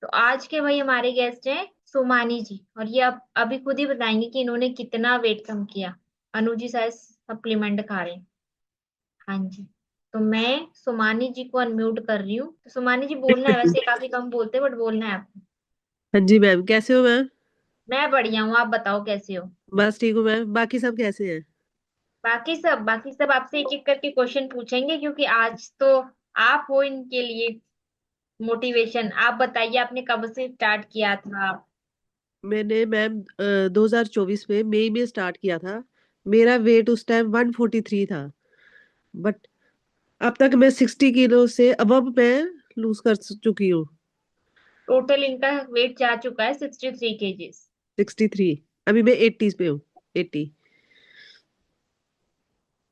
तो आज के भाई हमारे गेस्ट हैं सोमानी जी, और ये अब अभी खुद ही बताएंगे कि इन्होंने कितना वेट कम किया। अनु जी शायद सप्लीमेंट खा रहे हैं। हाँ जी। तो मैं सोमानी जी को अनम्यूट कर रही हूँ। तो सोमानी जी बोलना है, वैसे काफी कम बोलते हैं बट बोलना है आपको। हाँ जी मैम, कैसे हो मैम? मैं बढ़िया हूँ, आप बताओ कैसे हो। बस ठीक हूँ मैम। बाकी सब कैसे हैं? बाकी सब आपसे एक एक करके क्वेश्चन पूछेंगे, क्योंकि आज तो आप हो इनके लिए मोटिवेशन। आप बताइए, आपने कब से स्टार्ट किया था। मैंने मैम 2024 में मई में स्टार्ट किया था। मेरा वेट उस टाइम 143 था। बट अब तक मैं 60 किलो से अबव मैं लूज कर चुकी हूँ। टोटल इनका वेट जा चुका है 63 केजीज। 63। अभी मैं 80 पे हूँ। 80।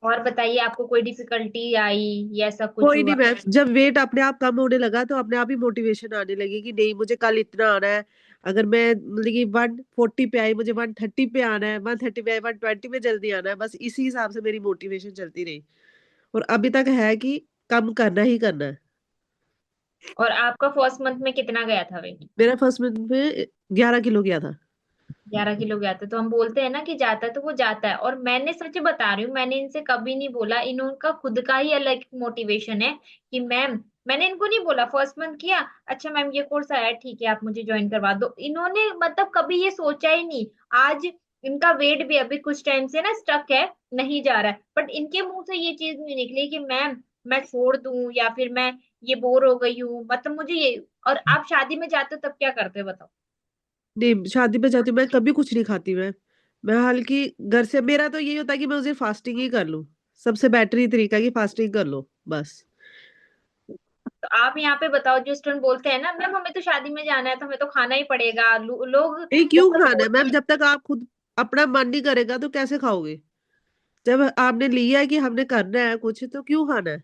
और बताइए, आपको कोई डिफिकल्टी आई या ऐसा कुछ कोई हुआ। नहीं मैम, जब वेट अपने आप कम होने लगा तो अपने आप ही मोटिवेशन आने लगी कि नहीं, मुझे कल इतना आना है। अगर मैं मतलब कि 140 पे आई, मुझे 130 पे आना है, 130 पे आई 120 पे जल्दी आना है। बस इसी हिसाब से मेरी मोटिवेशन चलती रही। और अभी तक है कि कम करना ही करना है। और आपका फर्स्ट मंथ में कितना गया था वेट। मेरा फर्स्ट मंथ में 11 किलो गया था। 11 किलो गया था। तो हम बोलते हैं ना कि जाता है तो वो जाता है। और मैंने सच बता रही हूँ, मैंने इनसे कभी नहीं बोला, इनका खुद का ही अलग मोटिवेशन है कि मैम, मैंने इनको नहीं बोला फर्स्ट मंथ किया, अच्छा मैम ये कोर्स आया है, ठीक है आप मुझे ज्वाइन करवा दो। इन्होंने मतलब कभी ये सोचा ही नहीं। आज इनका वेट भी अभी कुछ टाइम से ना स्टक है, नहीं जा रहा है, बट इनके मुंह से ये चीज नहीं निकली कि मैम मैं छोड़ दूं या फिर मैं ये बोर हो गई हूँ, मतलब मुझे ये। और आप शादी में जाते हो तब क्या करते हो बताओ। नहीं, शादी पे जाती हूँ मैं कभी कुछ नहीं खाती मैं हल्की घर से मेरा तो यही होता है कि मैं उस दिन फास्टिंग ही कर लूँ। सबसे बेटर ही तरीका है कि फास्टिंग कर लो बस। तो आप यहाँ पे बताओ, जो स्टूडेंट बोलते हैं ना मैम हमें तो शादी में जाना है तो हमें तो खाना ही पड़ेगा, लोग नहीं, क्यों बहुत खाना है बोलते मैम? हैं। जब तक आप खुद अपना मन नहीं करेगा तो कैसे खाओगे? जब आपने लिया है कि हमने करना है कुछ, तो क्यों खाना है?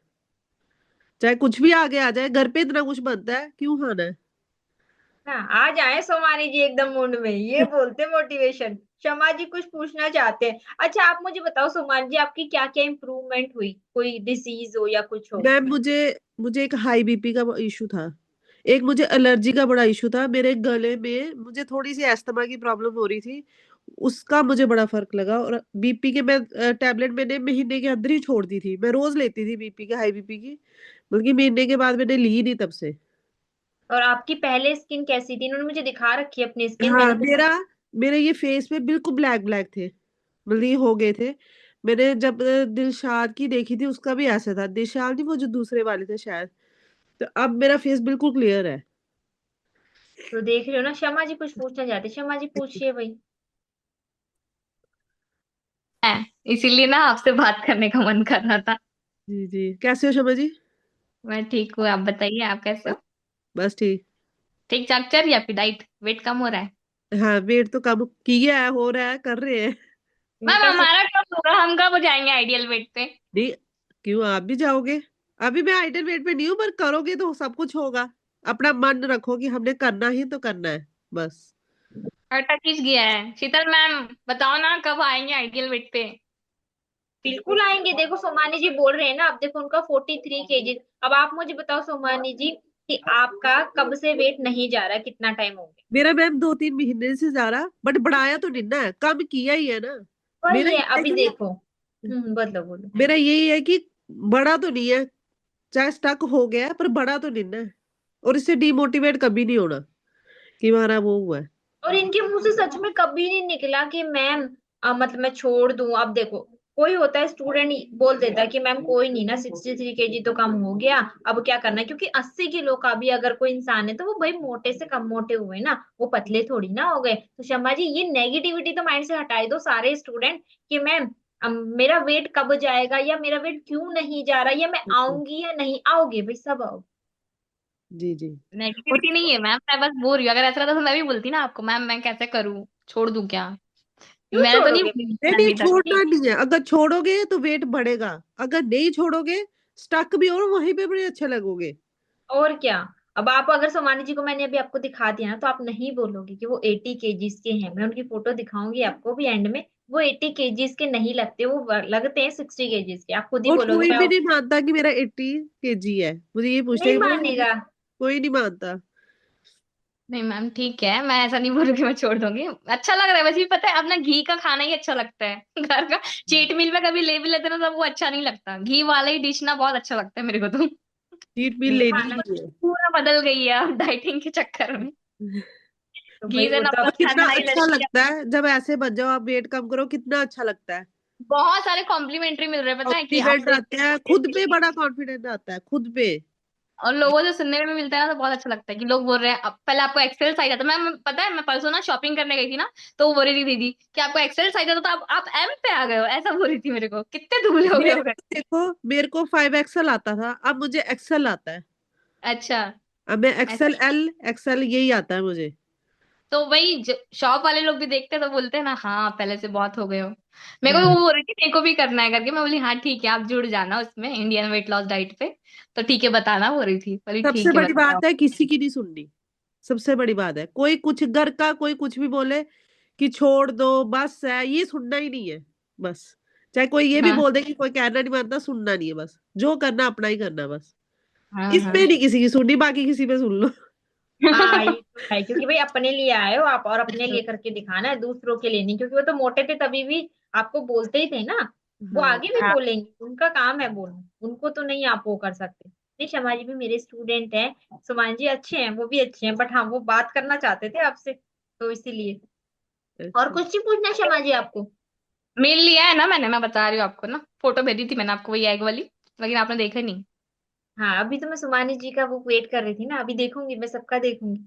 चाहे कुछ भी आगे आ जाए, घर पे इतना कुछ बनता है, क्यों खाना है? हाँ, आ जाए सोमानी जी एकदम मूड में, ये बोलते मोटिवेशन। शमा जी कुछ पूछना चाहते हैं। अच्छा आप मुझे बताओ सोमानी जी, आपकी क्या क्या इम्प्रूवमेंट हुई, कोई डिसीज हो या कुछ हो। मैम, मुझे मुझे एक हाई बीपी का इशू था। एक मुझे एलर्जी का बड़ा इशू था। मेरे गले में मुझे थोड़ी सी अस्थमा की प्रॉब्लम हो रही थी। उसका मुझे बड़ा फर्क लगा। और बीपी के मैं टैबलेट मैंने महीने के अंदर ही छोड़ दी थी। मैं रोज लेती थी बीपी के, हाई बीपी की। बल्कि महीने के बाद मैंने ली ही नहीं तब से। और आपकी पहले स्किन कैसी थी, इन्होंने मुझे दिखा रखी है अपनी स्किन, हाँ, मैंने तो। मेरा मेरे ये फेस पे बिल्कुल ब्लैक ब्लैक थे। मतलब ये हो गए थे। मैंने जब दिलशाद की देखी थी, उसका भी ऐसा था। दिलशाद नहीं, वो जो दूसरे वाले थे शायद। तो अब मेरा फेस बिल्कुल क्लियर है। तो देख रहे हो ना, शमा जी कुछ पूछना चाहते, शमा जी पूछिए भाई। है, इसीलिए ना आपसे बात करने का मन कर रहा था। जी जी, कैसे हो शमा जी? मैं ठीक हूँ, आप बताइए आप कैसे हो। बस ठीक। ठीक ठाक चल रही है आपकी डाइट, वेट कम हो रहा है। हाँ, वेट तो कम किया है, हो रहा है, कर रहे हैं। मैम इनका हमारा कब होगा, हम कब हो जाएंगे आइडियल वेट पे। नहीं, क्यों आप भी जाओगे? अभी मैं आइडल वेट पे नहीं हूँ, पर करोगे तो सब कुछ होगा। अपना मन रखो कि हमने करना ही तो करना है बस। अटक किस गया है शीतल मैम, बताओ ना कब आएंगे आइडियल वेट पे। बिल्कुल आएंगे, देखो सोमानी जी बोल रहे हैं ना, अब देखो उनका 43 केजी। अब आप मुझे बताओ सोमानी जी कि आपका कब से वेट नहीं जा रहा, कितना टाइम हो गया। मेरा मैम 2-3 महीने से जा रहा, बट बढ़ाया तो नहीं ना, कम किया ही है ना। मेरा वही है, ये है अभी कि देखो। बोलो बोलो। मेरा यही है कि बड़ा तो नहीं है। चाहे स्टक हो गया है, पर बड़ा तो नहीं ना। और इससे डिमोटिवेट कभी नहीं होना कि हमारा वो हुआ है। और इनके मुंह से सच में कभी नहीं निकला कि मैम मतलब मैं छोड़ दूं। अब देखो, कोई होता है स्टूडेंट बोल देता है कि मैम कोई नहीं ना, 63 केजी तो कम हो गया, अब क्या करना है, क्योंकि 80 किलो का भी अगर कोई इंसान है तो वो भाई मोटे से कम मोटे हुए ना, वो पतले थोड़ी ना हो गए। तो शर्मा जी ये नेगेटिविटी तो माइंड से हटाई दो सारे स्टूडेंट, कि मैम मेरा वेट कब जाएगा, या मेरा वेट क्यों नहीं जा रहा, या मैं आऊंगी या नहीं, आओगे भाई सब आओ। जी जी। और नेगेटिविटी नहीं है मैम, मैं बस बोल रही हूँ, अगर ऐसा रहता तो मैं भी बोलती ना आपको, मैम मैं कैसे करूँ, छोड़ दूं क्या। क्यों मैंने तो नहीं छोड़ोगे। बोली नहीं नहीं, अभी तक। छोड़ना नहीं है। अगर छोड़ोगे तो वेट बढ़ेगा। अगर नहीं छोड़ोगे, स्टक भी हो वहीं पे बड़े अच्छे लगोगे। और क्या। अब आप अगर सोमानी जी को मैंने अभी आपको दिखा दिया ना, तो आप नहीं बोलोगे कि वो 80 केजीज के हैं। मैं उनकी फोटो दिखाऊंगी आपको भी एंड में। वो 80 केजीज के नहीं लगते, वो लगते हैं 60 केजीज के, आप खुद ही और बोलोगे कोई भी भाई। नहीं मानता कि मेरा 80 केजी है। मुझे ये पूछते नहीं हैं कि वो मानेगा। कोई नहीं मानता। नहीं मैम ठीक है, मैं ऐसा नहीं बोल रही कि मैं छोड़ दूंगी। अच्छा लग रहा है वैसे भी, पता है अपना घी का खाना ही अच्छा लगता है घर का। चीट मील में कभी ले भी लेते ना तो वो अच्छा नहीं लगता, घी वाला ही डिश ना बहुत अच्छा लगता है मेरे को तो। चीट मील नहीं लेनी खाना ही है। पूरा बदल गई है अब डाइटिंग के चक्कर में। तो घी भाई से वो तो नफरत कितना खाने अच्छा लगी है। लगता है जब ऐसे बच जाओ, आप वेट कम करो, कितना अच्छा लगता है। बहुत सारे कॉम्प्लीमेंट्री मिल रहे हैं पता है कि आप कॉम्प्लीमेंट आते हैं, खुद पे बड़ा कॉन्फिडेंस आता है, खुद पे। और लोगों से सुनने में मिलता है ना तो बहुत अच्छा लगता है कि लोग बोल रहे हैं अब पहले आपको एक्सेल साइज आता। पता है मैं परसों ना शॉपिंग करने गई थी ना, तो वो बोल रही थी दीदी कि आपको एक्सेल साइज आता, तो आप एम पे आ गए हो, ऐसा बोल रही थी मेरे को, कितने दुबले हो गए मेरे हो गए। को देखो, मेरे को 5 XL आता था, अब मुझे एक्सेल आता है। अच्छा। अब मैं ऐसा। एक्सेल एल, एक्सेल यही आता है मुझे। तो वही शॉप वाले लोग भी देखते हैं तो बोलते हैं ना हाँ पहले से बहुत हो गए हो। मेरे को भी हाँ। वो बोल रही थी तेरे को भी करना है करके, मैं बोली हाँ ठीक है आप जुड़ जाना उसमें इंडियन वेट लॉस डाइट पे। तो ठीक है बताना, बोल रही थी, बोली सबसे ठीक है बड़ी बताओ। बात है, किसी की नहीं सुननी। सबसे बड़ी बात है, कोई कुछ घर का कोई कुछ भी बोले कि छोड़ दो, बस है, ये सुनना ही नहीं है। बस, चाहे कोई ये भी हाँ बोल दे कि कोई कहना नहीं मानता, सुनना नहीं है, बस जो करना अपना ही करना बस। हाँ इसमें हाँ। नहीं किसी की सुननी, बाकी किसी पे सुन लो। हाँ ये तो है, क्योंकि भाई अपने लिए आए हो आप और अपने लिए करके दिखाना है, दूसरों के लिए नहीं। क्योंकि वो तो मोटे थे तभी भी आपको बोलते ही थे ना, वो हाँ। आगे भी हाँ बोलेंगे, उनका काम है बोलना, उनको तो नहीं आप वो कर सकते। नहीं शमा जी भी मेरे स्टूडेंट हैं, सुमान जी अच्छे हैं, वो भी अच्छे हैं, बट हाँ वो बात करना चाहते थे आपसे तो इसीलिए। और अच्छा। कुछ नहीं पूछना है शमा जी आपको? मिल लिया है ना मैंने, मैं बता रही हूँ आपको ना, फोटो भेजी थी मैंने आपको वही एग वाली, लेकिन आपने देखा नहीं। हाँ अभी तो मैं सुमानी जी का वो वेट कर रही थी ना, अभी देखूंगी, मैं सबका देखूंगी।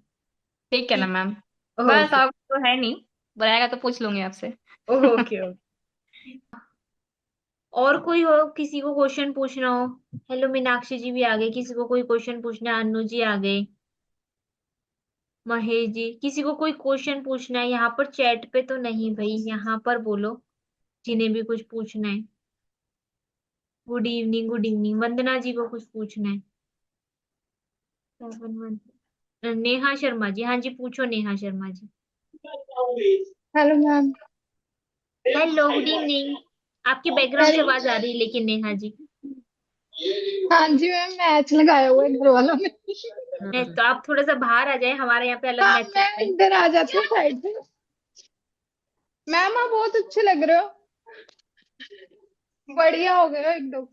ठीक है ना ठीक। मैम। बस ओके। आप तो है नहीं, बनाएगा तो पूछ लूंगी आपसे। Okay okay. और कोई हो, किसी को क्वेश्चन पूछना हो? हेलो मीनाक्षी जी भी आ गए, किसी को कोई क्वेश्चन पूछना है? अनु जी आ गए, महेश जी, किसी को कोई क्वेश्चन पूछना है यहाँ पर? चैट पे तो नहीं भाई, यहाँ पर बोलो जिन्हें भी कुछ पूछना है। गुड इवनिंग, गुड इवनिंग, वंदना जी को कुछ पूछना है? 7 1। नेहा शर्मा जी, हाँ जी पूछो Neha Sharma ji. Hello ma'am. Hello good evening. आपकी बैकग्राउंड से हेलो। आवाज आ रही है लेकिन नेहा जी। हाँ जी मैम, मैच लगाया हुआ है घर वालों ने। हाँ। तो आप थोड़ा सा बाहर आ जाए, हमारे यहाँ पे अलग हाँ मैच चल मैं रहा है। इधर आ जाती हूँ साइड से। मैम आप बहुत अच्छे लग रहे हो, बढ़िया हो गए हो एकदम। तो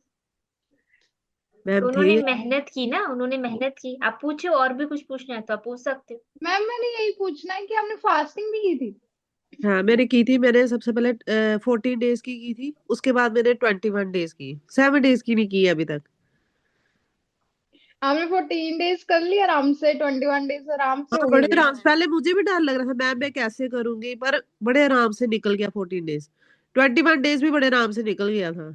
मैम थे। उन्होंने मेहनत की ना, उन्होंने मेहनत की। आप पूछो, और भी कुछ पूछना है तो आप पूछ सकते हो। मैम मैंने यही पूछना है कि आपने फास्टिंग भी की थी? हाँ मैंने की थी, मैंने सबसे पहले 14 डेज की थी, उसके बाद मैंने 21 डेज की, 7 डेज की नहीं की अभी तक। आपने 14 डेज कर ली आराम से, 21 डेज आराम से हाँ, हो बड़े गई है। आराम से, पहले मुझे भी डर लग रहा था मैम मैं कैसे करूंगी, पर बड़े आराम से निकल गया 14 डेज। 21 डेज भी बड़े आराम से निकल गया था।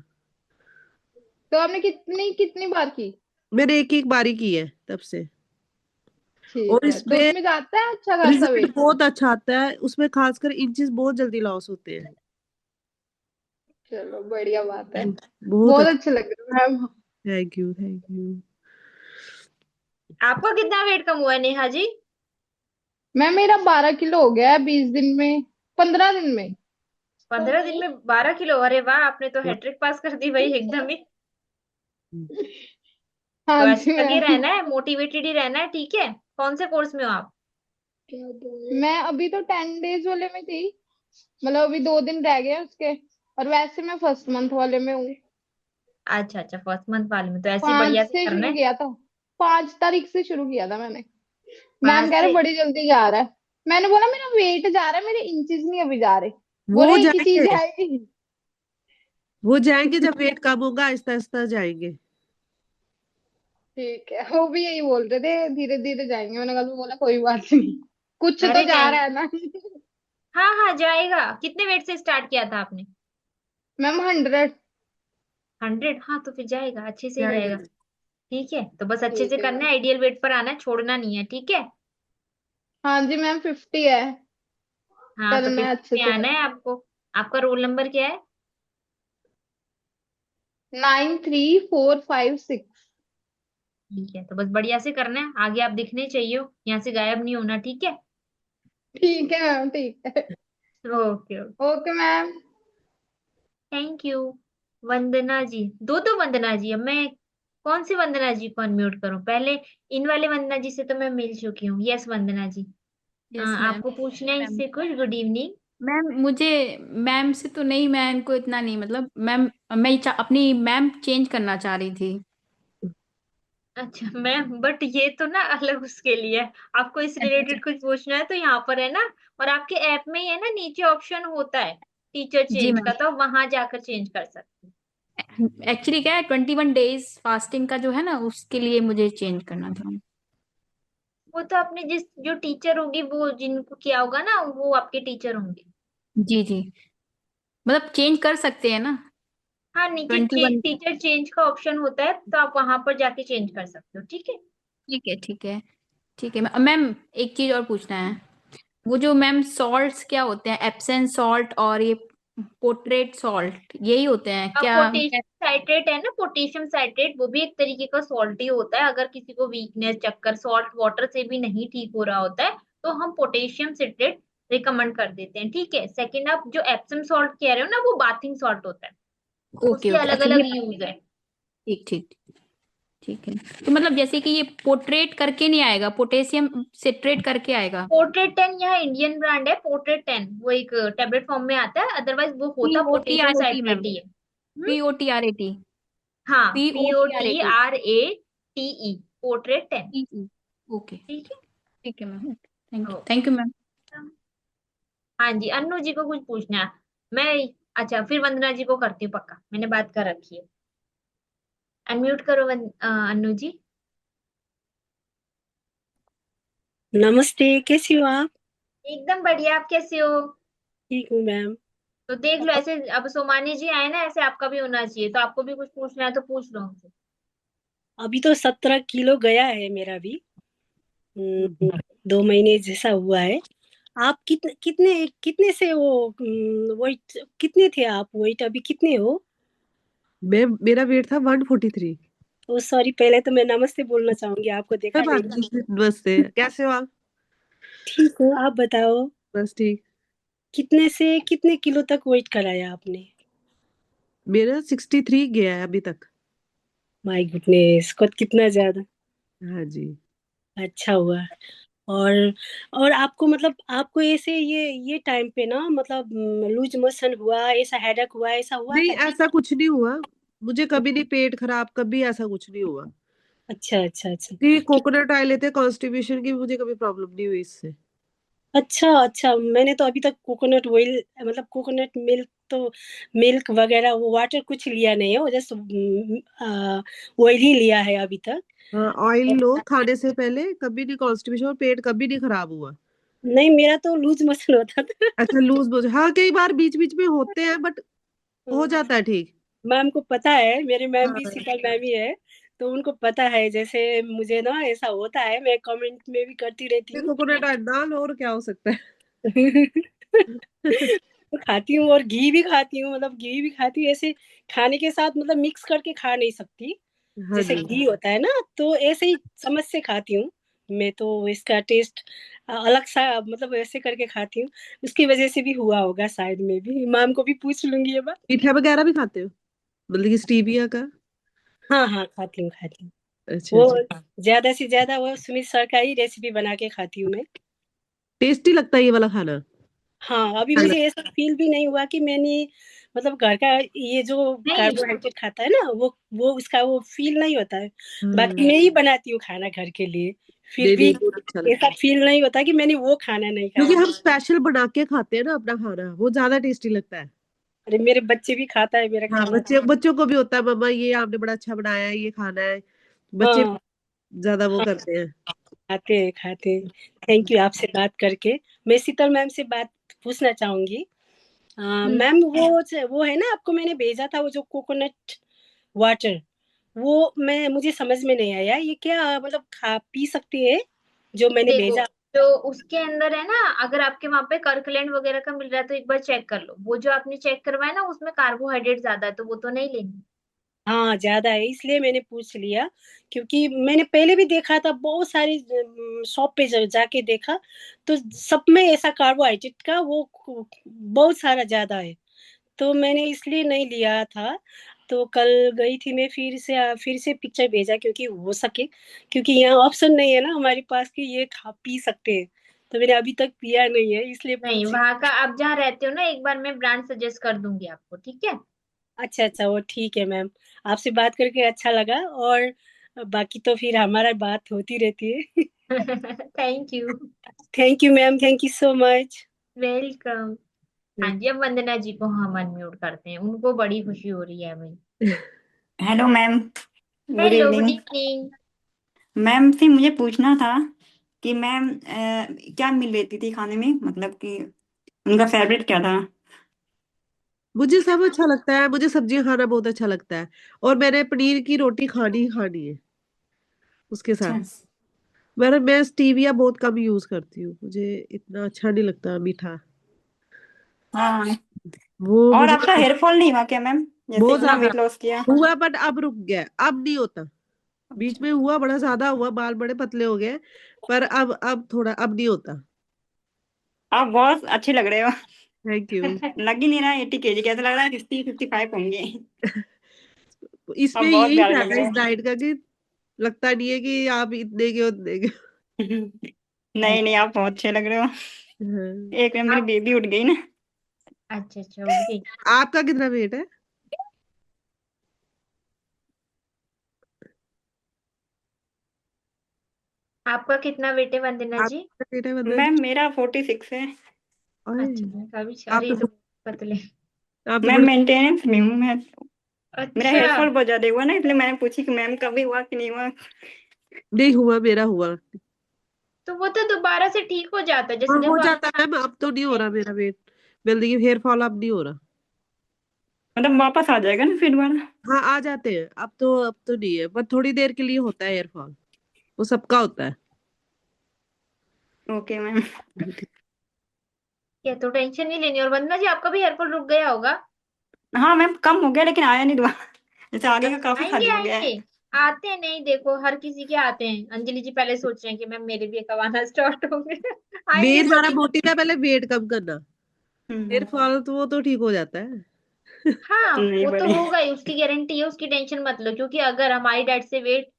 तो आपने कितनी कितनी बार की? मैंने एक एक बारी की है तब से। और ठीक है, तो इसमें उसमें जाता है अच्छा खासा रिजल्ट वेट? बहुत अच्छा आता है, उसमें खासकर इंचेस बहुत जल्दी लॉस होते हैं। चलो बढ़िया बात है। बहुत बहुत अच्छा। अच्छे लग रहे हो ma'am. Thank you, thank you. आपका कितना वेट कम हुआ है नेहा जी? मैम मेरा 12 किलो हो गया है 20 दिन में, 15 दिन में। 15 दिन में 12 किलो? अरे वाह, आपने तो हैट्रिक पास कर दी भाई एकदम ही। तो हाँ ऐसे जी लगे मैम। रहना है, मोटिवेटेड ही रहना है, ठीक है? कौन से कोर्स में हो आप? मैं अभी तो 10 डेज वाले में थी, मतलब अभी 2 दिन रह गए हैं उसके। और वैसे मैं फर्स्ट मंथ वाले में हूँ। अच्छा अच्छा, फर्स्ट मंथ वाले में तो ऐसे ही पांच बढ़िया से से करना शुरू है। किया था, 5 तारीख से शुरू किया था मैंने। मैम 5 कह रहे से। बड़ी जल्दी जा रहा है। मैंने बोला मेरा वेट जा रहा है, मेरे इंचेस नहीं अभी जा रहे। वो बोले एक ही चीज जाएंगे, आएगी। वो जाएंगे जब वेट कम होगा, आहिस्ता आहिस्ता जाएंगे। ठीक है, वो भी यही बोल रहे थे धीरे धीरे जाएंगे। मैंने कहा, बोला कोई बात नहीं, कुछ तो अरे जा रहा नहीं, है ना। हाँ हाँ जाएगा। कितने वेट से स्टार्ट किया था आपने? मैम 100। 100? हाँ तो फिर जाएगा, अच्छे से ही जाएगा। जाएगा। ठीक है, तो बस अच्छे से ठीक है करना मैम। है, आइडियल वेट पर आना है, छोड़ना नहीं है, ठीक है? हाँ जी मैम 50 है। हाँ तो करना है 50 अच्छे पे से आना है करना आपको। आपका रोल नंबर क्या है? है। 93456। ठीक है, तो बस बढ़िया से करना है, आगे आप दिखने चाहिए हो, यहाँ से गायब नहीं होना, ठीक है? ठीक है मैम, ठीक है। Okay okay. Okay ma'am. Thank you. Vandana ji, दो तो वंदना जी, अब मैं कौन सी वंदना जी को अनम्यूट करूं? पहले इन वाले वंदना जी से तो मैं मिल चुकी हूँ। Yes Vandana ji. Yes ma'am. आपको पूछना है मैम इससे कुछ? Good evening. मैम मुझे मैम से तो नहीं, मैं इनको इतना नहीं, मतलब मैम मैं अपनी मैम चेंज करना चाह रही थी। अच्छा मैम, बट ये तो ना अलग उसके लिए है। आपको इस अच्छा अच्छा। रिलेटेड कुछ पूछना है तो यहाँ पर है ना, और आपके ऐप में ही है ना, नीचे ऑप्शन होता है टीचर जी चेंज का, मैम। तो आप वहां जाकर चेंज कर सकते हैं। एक्चुअली क्या है, 21 डेज फास्टिंग का जो है ना, उसके लिए मुझे चेंज करना था। वो तो आपने जिस जो टीचर होगी, वो जिनको किया होगा ना, वो आपके टीचर होंगे। जी जी, मतलब चेंज कर सकते हैं ना? हाँ, नीचे 21। टीचर चेंज का ऑप्शन होता है, तो आप वहां पर जाके चेंज कर सकते हो, ठीक है। ठीक है ठीक है। ठीक है मैम, एक चीज और पूछना है। वो जो मैम सॉल्ट्स क्या होते हैं, एप्सम सॉल्ट और ये पोट्रेट सॉल्ट, यही होते हैं अब क्या? पोटेशियम साइट्रेट है ना, पोटेशियम साइट्रेट, वो भी एक तरीके का सॉल्ट ही होता है। अगर किसी को वीकनेस, चक्कर, सॉल्ट वाटर से भी नहीं ठीक हो रहा होता है, तो हम पोटेशियम सिट्रेट रिकमेंड कर देते हैं, ठीक है। सेकंड, आप जो एप्सम सॉल्ट कह रहे हो ना, वो बाथिंग सॉल्ट होता है, ओके उसके ओके, अलग अच्छा ये अलग यूज है। ठीक ठीक। ठीक है, तो मतलब जैसे कि ये पोर्ट्रेट करके नहीं आएगा, पोटेशियम सिट्रेट करके आएगा? पोर्ट्रेट 10 यहाँ इंडियन ब्रांड है, पोर्ट्रेट 10 वो एक टेबलेट फॉर्म में आता है, अदरवाइज वो पी होता O T potassium R O T citrate ma'am. ही है। P O T R A T. हाँ, P O T R A T. POTRATE, portrait 10। Okay. ठीक ठीक है मैम, थैंक है। You thank you ma'am. हाँ जी, अन्नू जी को कुछ पूछना है? मैं, अच्छा फिर वंदना जी को करती हूँ, पक्का मैंने बात कर रखी है। अनम्यूट करो अन्नू जी। नमस्ते, कैसी हो आप? एकदम बढ़िया, आप कैसे हो? ठीक हूँ मैम। तो देख लो, ऐसे अब सोमानी जी आए ना, ऐसे आपका भी होना चाहिए, तो आपको भी कुछ पूछना है तो पूछ लो हमसे। अभी तो 17 किलो गया है मेरा भी। 2 महीने जैसा हुआ है। आप कितने कितने कितने से वो वेट कितने थे आप? वेट अभी कितने हो? मैं मेरा वेट था 143। ओ सॉरी, पहले तो मैं नमस्ते बोलना चाहूंगी, आपको कोई देखा बात नहीं। नहीं, नमस्ते, कैसे हो आप? ठीक हूँ, आप बताओ। बस ठीक। कितने से कितने किलो तक वेट कराया आपने? मेरा 63 गया है अभी तक। माय गुडनेस, कितना ज्यादा। हाँ जी। अच्छा हुआ। और और आपको मतलब आपको ऐसे ये टाइम पे ना मतलब लूज मोशन हुआ, ऐसा हेडेक हुआ, ऐसा हुआ नहीं, था क्या? ऐसा कुछ नहीं हुआ। मुझे कभी नहीं पेट खराब, कभी ऐसा कुछ नहीं हुआ। अच्छा अच्छा अच्छा। कि कि- कोकोनट ऑयल लेते कॉन्स्टिपेशन की, मुझे कभी प्रॉब्लम नहीं हुई इससे। अच्छा अच्छा, मैंने तो अभी तक कोकोनट ऑयल मतलब कोकोनट मिल्क तो मिल्क वगैरह वो वाटर कुछ लिया नहीं है, वो जस्ट ऑयल ही लिया है अभी तक। हाँ, ऑयल लो खाने से पहले, कभी नहीं कॉन्स्टिपेशन और पेट कभी नहीं खराब हुआ। नहीं, मेरा तो लूज मोशन होता था। अच्छा, लूज मोशन, हाँ कई बार बीच बीच में होते हैं, बट हो जाता है ठीक। मैम को पता है, मेरी मैम भी हाँ, शीतल मैम ही है, तो उनको पता है जैसे मुझे ना ऐसा होता है, मैं कमेंट में भी करती रहती हूँ। कोकोनट ऑयल डाल, और क्या हो सकता है। खाती हूँ और घी भी खाती हूँ, मतलब घी भी खाती हूँ ऐसे खाने के साथ, मतलब मिक्स करके खा नहीं सकती। हाँ जैसे जी। घी होता है ना, तो ऐसे ही चम्मच से खाती हूँ। मैं तो इसका टेस्ट अलग सा मतलब ऐसे करके खाती हूँ। उसकी वजह से भी हुआ होगा शायद, में भी मैम को भी पूछ लूंगी ये बात। मीठा वगैरह भी खाते हो, मतलब कि स्टीविया का? हाँ हाँ, खाती हूँ खाती हूँ। अच्छा अच्छा। वो ज्यादा से ज्यादा वो सुमित सर का ही रेसिपी बना के खाती हूँ मैं। टेस्टी लगता है ये वाला खाना। हाँ, अभी अलग। मुझे ऐसा फील भी नहीं हुआ कि मैंने मतलब घर का ये जो नहीं, कार्बोहाइड्रेट खाता है ना, वो उसका वो फील नहीं होता है। बाकी हाँ, मैं ही बनाती हूँ खाना घर के लिए, फिर नहीं भी नहीं, बहुत अच्छा लगता ऐसा है। फील नहीं होता कि मैंने वो खाना नहीं क्योंकि खाया। हम स्पेशल बना के खाते हैं ना अपना खाना, वो ज्यादा टेस्टी लगता है। अरे मेरे बच्चे भी खाता है मेरा हाँ, खाना। बच्चे बच्चों को भी होता है, मम्मा ये आपने बड़ा अच्छा बनाया है, ये खाना है। बच्चे हाँ ज्यादा वो हाँ, करते हैं। खाते हैं खाते हैं। थैंक यू आपसे बात करके। मैं शीतल मैम से बात पूछना चाहूंगी। हम्म, मैम वो है ना, आपको मैंने भेजा था वो जो कोकोनट वाटर, वो मैं मुझे समझ में नहीं आया, ये क्या मतलब खा पी सकते हैं जो मैंने देखो, भेजा? जो उसके अंदर है ना, अगर आपके वहां पे कर्कलैंड वगैरह का मिल रहा है तो एक बार चेक कर लो। वो जो आपने चेक करवाया ना, उसमें कार्बोहाइड्रेट ज्यादा है, तो वो तो नहीं लेनी। हाँ ज्यादा है, इसलिए मैंने पूछ लिया। क्योंकि मैंने पहले भी देखा था बहुत सारी शॉप पे जाके देखा, तो सब में ऐसा कार्बोहाइड्रेट का वो बहुत सारा ज्यादा है, तो मैंने इसलिए नहीं लिया था। तो कल गई थी मैं, फिर से पिक्चर भेजा क्योंकि हो सके, क्योंकि यहाँ ऑप्शन नहीं है ना हमारे पास कि ये खा पी सकते हैं, तो मैंने अभी तक पिया नहीं है, इसलिए नहीं, पूछ रही। वहां का आप जहाँ रहते हो ना, एक बार मैं ब्रांड सजेस्ट कर दूंगी आपको, ठीक है? अच्छा अच्छा, वो ठीक है मैम। आपसे बात करके अच्छा लगा, और बाकी तो फिर हमारा बात होती रहती है। Thank you. Thank you ma'am, thank you so much. Welcome. हाँ जी, अब वंदना जी को हम अनम्यूट करते हैं, उनको बड़ी खुशी हो रही है भाई। Hello ma'am. Good hello, good evening. Evening. Ma'am से मुझे पूछना था कि मैम क्या मिल लेती थी खाने में, मतलब कि उनका फेवरेट क्या था? मुझे सब अच्छा लगता है, मुझे सब्जियां खाना बहुत अच्छा लगता है, और मैंने पनीर की रोटी खानी ही खानी है उसके साथ। अच्छा। मैं स्टीविया बहुत कम यूज करती हूँ, मुझे इतना अच्छा नहीं लगता मीठा। हाँ। वो और मुझे आपका हेयर फॉल नहीं हुआ क्या मैम, जैसे बहुत इतना ज्यादा वेट लॉस किया? हुआ, बट अब रुक गया, अब नहीं होता। बीच अच्छा। में हुआ, बड़ा ज्यादा हुआ, बाल बड़े पतले हो गए, पर अब थोड़ा अब नहीं होता। आप बहुत अच्छे लग रहे हो। Thank you. लग ही नहीं रहा 80 kg, कैसा लग रहा है 50-55 होंगे। आप इसमें बहुत यही प्यारे लग फायदा है रहे इस हो। डाइट का, कि लगता नहीं है कि आप इतने के उतने के। नहीं नहीं, आप बहुत अच्छे लग रहे हो। हाँ। एक मिनट, मेरी आप बेबी उठ गई ना। अच्छा अच्छा, उठ गई। आपका कितना वेट है? आपका कितना वेट है वंदना जी? आपका वेट है वंदना मैम जी? मेरा 46 है। अरे, अच्छा, मैं कभी, आप अरे ये तो तो पतले। आप तो मैम बड़े। मेंटेनेंस में हूँ मैं। मेरा अच्छा, हेयर फॉल बहुत ज्यादा हुआ ना, इसलिए मैंने पूछी कि मैम का भी हुआ कि नहीं हुआ। नहीं हुआ, मेरा हुआ। तो वो तो दोबारा से ठीक हो जाता है, हाँ, जैसे हो देखो जाता है मैम, अब तो नहीं हो रहा मेरा वेट। जल्दी हेयर फॉल अब नहीं हो रहा। मतलब वापस आ जाएगा ना फिर दोबारा? हाँ, आ जाते हैं, अब तो नहीं है, पर थोड़ी देर के लिए होता है हेयर फॉल। वो सबका होता है। Okay ma'am. क्या, तो टेंशन नहीं लेनी। और वंदना जी, आपका भी हेयरफॉल रुक गया होगा? हाँ मैम, कम हो गया लेकिन आया नहीं दोबारा। जैसे आगे का काफी आएंगे खाली हो गया आएंगे। है। आते हैं, नहीं देखो हर किसी के आते हैं। अंजलि जी पहले सोच रहे हैं कि मैम मेरे भी कब आना स्टार्ट हो गए। आएंगे मेन हमारा सभी। मोटिव है पहले वेट कम करना। हेयर हम्म। फॉल तो वो तो ठीक हो जाता है। हाँ, नहीं वो तो बढ़िया। होगा ही, उसकी गारंटी है, उसकी टेंशन मत लो। क्योंकि अगर हमारी डाइट से वेट,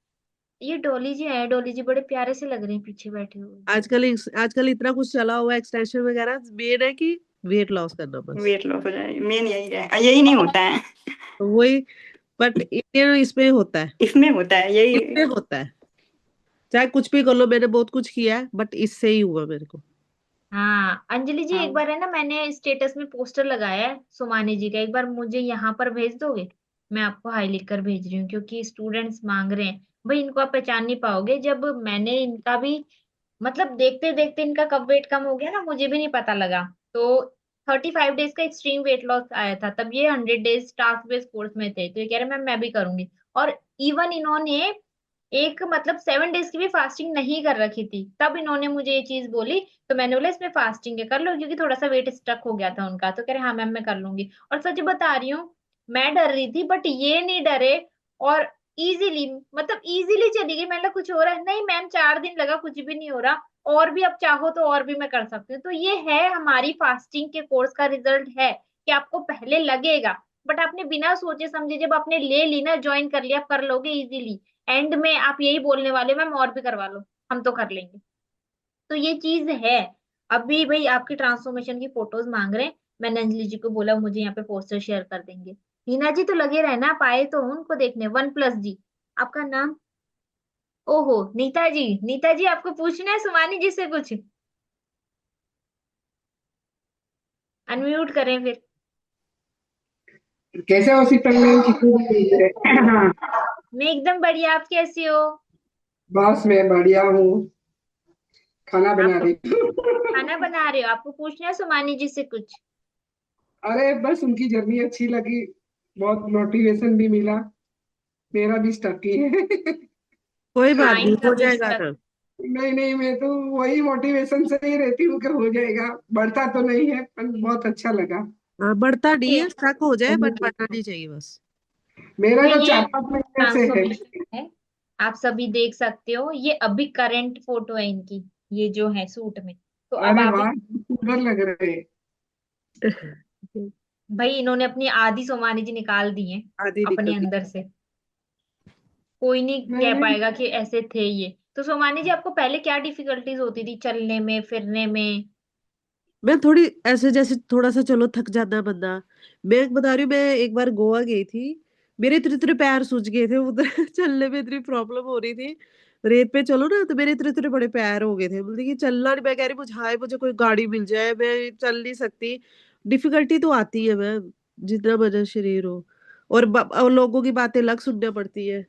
ये डोली जी है, डोली जी बड़े प्यारे से लग रहे हैं पीछे बैठे हुए। आजकल इतना कुछ चला हुआ है, एक्सटेंशन वगैरह, मेन है कि वेट लॉस करना बस। वेट लॉस हो जाए, मेन यही है, यही नहीं होता है। तो वही, बट इंडियन इसमें होता है, इसमें होता है यही। इसमें होता है। चाहे कुछ भी कर लो, मैंने बहुत कुछ किया है, बट इससे ही हुआ मेरे को। हाँ अंजलि जी, एक हाँ। बार है ना, मैंने स्टेटस में पोस्टर लगाया है सुमानी जी का, एक बार मुझे यहाँ पर भेज दोगे? मैं आपको हाई लिख कर भेज रही हूँ, क्योंकि स्टूडेंट्स मांग रहे हैं। भाई इनको आप पहचान नहीं पाओगे, जब मैंने इनका भी, मतलब देखते देखते इनका कब वेट कम हो गया ना, मुझे भी नहीं पता लगा। तो 35 डेज का एक्सट्रीम वेट लॉस आया था, तब ये 100 डेज टास्क बेस्ड कोर्स में थे। तो ये कह रहे मैं भी करूंगी। और इवन इन्होंने एक, मतलब 7 डेज की भी फास्टिंग नहीं कर रखी थी, तब इन्होंने मुझे ये चीज बोली। तो मैंने बोला इसमें फास्टिंग है, कर लो, क्योंकि थोड़ा सा वेट स्टक हो गया था उनका। तो कह रहे हाँ मैम मैं कर लूंगी। और सच बता रही हूँ, मैं डर रही थी, बट ये नहीं डरे। और इजीली, मतलब इजीली चली गई। मैंने कुछ हो रहा है नहीं मैम, 4 दिन लगा, कुछ भी नहीं हो रहा। और भी आप चाहो तो और भी मैं कर सकती हूँ। तो ये है हमारी फास्टिंग के कोर्स का रिजल्ट, है कि आपको पहले लगेगा, बट आपने बिना सोचे समझे जब आपने ले ली ना, ज्वाइन कर लिया, आप कर लोगे इजीली। एंड में आप यही बोलने वाले हो, मैम और भी करवा लो, हम तो कर लेंगे। तो ये चीज है। अभी भाई आपकी ट्रांसफॉर्मेशन की फोटोज मांग रहे हैं। मैंने अंजलि जी को बोला मुझे यहाँ पे पोस्टर शेयर कर देंगे। हीना जी तो लगे रहना, आप आए तो हो उनको देखने। वन प्लस जी, आपका नाम? ओहो, नीता जी, नीता जी आपको पूछना है सुमानी जी से कुछ? अनम्यूट करें फिर। कैसे हो सिकंदर जी? हाँ, मैं एकदम बढ़िया, आप कैसी हो? बस मैं बढ़िया हूँ, खाना बना आपको रही हूँ। खाना बना रहे हो? आपको पूछना है सुमानी जी से कुछ? अरे बस उनकी जर्नी अच्छी लगी, बहुत मोटिवेशन भी मिला, मेरा भी स्टक ही है। कोई बात हाँ, नहीं, इनका हो भी जाएगा स्टक। ना। नहीं नहीं, मैं तो वही मोटिवेशन से ही रहती हूँ कि हो जाएगा, बढ़ता तो नहीं है पर बहुत अच्छा लगा। हाँ, बढ़ता नहीं है, स्टक हो जाए, बट मेरा बढ़ना नहीं चाहिए बस। तो ये 4-5 महीने से है। ट्रांसफॉर्मेशन है, आप सभी देख सकते हो। ये अभी करंट फोटो है इनकी, ये जो है सूट में। तो अब अरे आप वाह, सुंदर लग रहे हैं। भाई इन्होंने अपनी आधी सोमानी जी निकाल दी है आधी निकल अपने गई। अंदर से। कोई नहीं नहीं कह नहीं, पाएगा कि ऐसे थे ये। तो सोमानी जी आपको पहले क्या डिफिकल्टीज होती थी चलने में फिरने में? मैं थोड़ी ऐसे जैसे थोड़ा सा चलो थक जाता है बंदा। मैं बता रही हूँ, मैं एक बार गोवा गई थी, मेरे इतने इतने पैर सूज गए थे उधर चलने में इतनी प्रॉब्लम हो रही थी। रेत पे चलो ना तो मेरे इतने इतने बड़े पैर हो गए थे, मतलब कि चलना नहीं। मैं कह रही मुझे, हाय मुझे कोई गाड़ी मिल जाए, मैं चल नहीं सकती। डिफिकल्टी तो आती है मैम, जितना वजन शरीर हो। और लोगों की बातें अलग सुनना पड़ती है।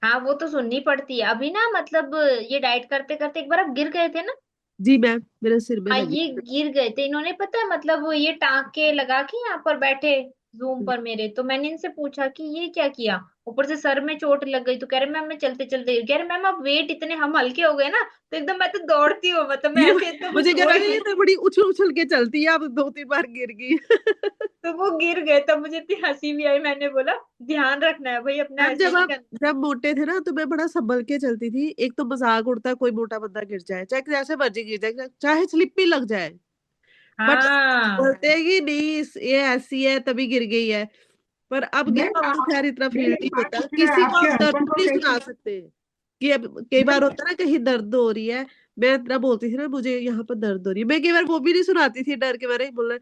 हाँ वो तो सुननी पड़ती है। अभी ना मतलब ये डाइट करते करते एक बार आप गिर गए थे ना? जी मैम, मेरे सिर में हाँ लगी। ये गिर गए थे इन्होंने, पता है मतलब वो ये टांके लगा के यहाँ पर बैठे जूम पर मेरे। तो मैंने इनसे पूछा कि ये क्या किया, ऊपर से सर में चोट लग गई। तो कह रहे मैम मैं चलते चलते गिर। कह रहे मैम आप वेट इतने हम हल्के हो गए ना, तो एकदम मैं तो दौड़ती हूँ, मतलब मैं ये ऐसे इतना कुछ मुझे कह हो रहा ही है, ये नहीं। तो बड़ी उछल उछल के चलती है, अब 2-3 बार गिर गई। तो वो गिर गए, तब मुझे इतनी हंसी भी आई। मैंने बोला ध्यान रखना है भाई अपना, मैम ऐसे नहीं करना। जब मोटे थे ना तो मैं बड़ा संभल के चलती थी। एक तो मजाक उड़ता है कोई मोटा बंदा गिर जाए, चाहे जैसे मर्जी गिर जाए, चाहे स्लिप भी लग जाए, बट हाँ बोलते हैं कि नहीं ये ऐसी है तभी गिर गई है। पर अब मैं क्या, अब तो खैर इतना फील मेरी नहीं बात होता, पूछ रहे हैं, किसी को आपके आप दर्द हस्बैंड को नहीं कैसे? सुना सकते कि अब कई बार मैं होता है ना कहीं दर्द हो रही है। मैं इतना बोलती थी ना, मुझे यहाँ पर दर्द हो रही है, मैं कई बार वो भी नहीं सुनाती थी, डर के मारे बोलना,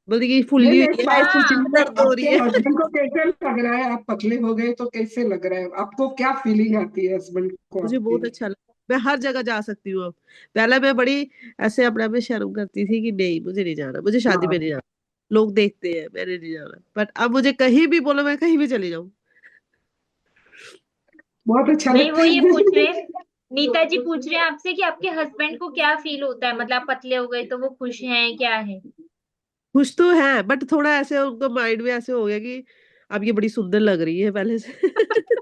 बोलती कि फुल्ली मैं हुई एक है बात इसलिए हाँ पूछूं, दर्द हो रही आपके है। हस्बैंड को कैसे लग रहा है? आप पतले हो गए तो कैसे लग रहा है आपको? क्या फीलिंग आती है हस्बैंड को मुझे आपके? बहुत अच्छा लगा, मैं हर जगह जा सकती हूँ अब। पहले मैं बड़ी ऐसे अपने आप में शर्म करती थी कि नहीं मुझे नहीं जाना, मुझे शादी में हाँ, नहीं जाना, लोग देखते हैं, मैंने नहीं जाना। बट अब मुझे कहीं भी बोलो, मैं कहीं भी चली जाऊँ। बहुत अच्छा नहीं लगता वो ये है। पूछ रहे हैं, नीता जी पूछ रहे हैं आपसे कि आपके हस्बैंड को क्या फील होता है, मतलब आप पतले हो गए तो वो खुश हैं क्या है? खुश तो है, बट थोड़ा ऐसे उनको माइंड में ऐसे हो गया कि अब ये बड़ी सुंदर लग रही है पहले से।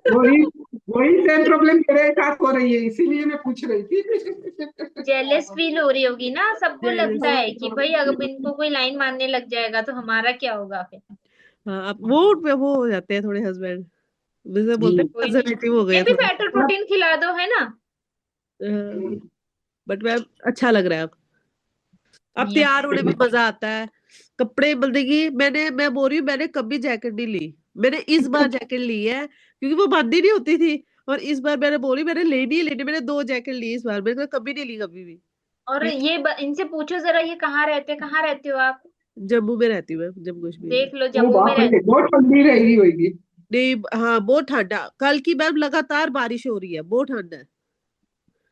वही वही सेम प्रॉब्लम मेरे साथ हो रही है, इसीलिए मैं पूछ रही थी। जेलस फील हो रही होगी ना, सबको Jealous। लगता है कि भाई अगर इनको कोई लाइन मारने लग जाएगा तो हमारा क्या होगा फिर। हाँ, अब वो हो जाते हैं थोड़े हस्बैंड, जैसे बोलते हैं कोई नहीं, कंजर्वेटिव हो ये गए भी थोड़े। बैटर प्रोटीन खिला दो है ना। बट मैम अच्छा लग रहा है अब यस। तैयार होने में मजा आता है। कपड़े बदलने की मैं बोल रही हूँ, मैंने कभी जैकेट नहीं ली, मैंने इस बार जैकेट ली है क्योंकि वो बंदी नहीं होती थी। और इस बार मैंने बोली मैंने लेनी ही लेनी, मैंने 2 जैकेट ली इस बार, मैंने कभी नहीं ली कभी भी। और ये इनसे पूछो जरा ये कहाँ रहते हैं, कहाँ रहते हो आप? जम्मू में रहती हूँ मैं, जम्मू कश्मीर में। देख लो वो जम्मू में बाप रे, रहते बहुत ठंडी रहेगी होगी। नहीं, हाँ बहुत ठंडा, कल की मैम लगातार बारिश हो रही है, बहुत ठंड है।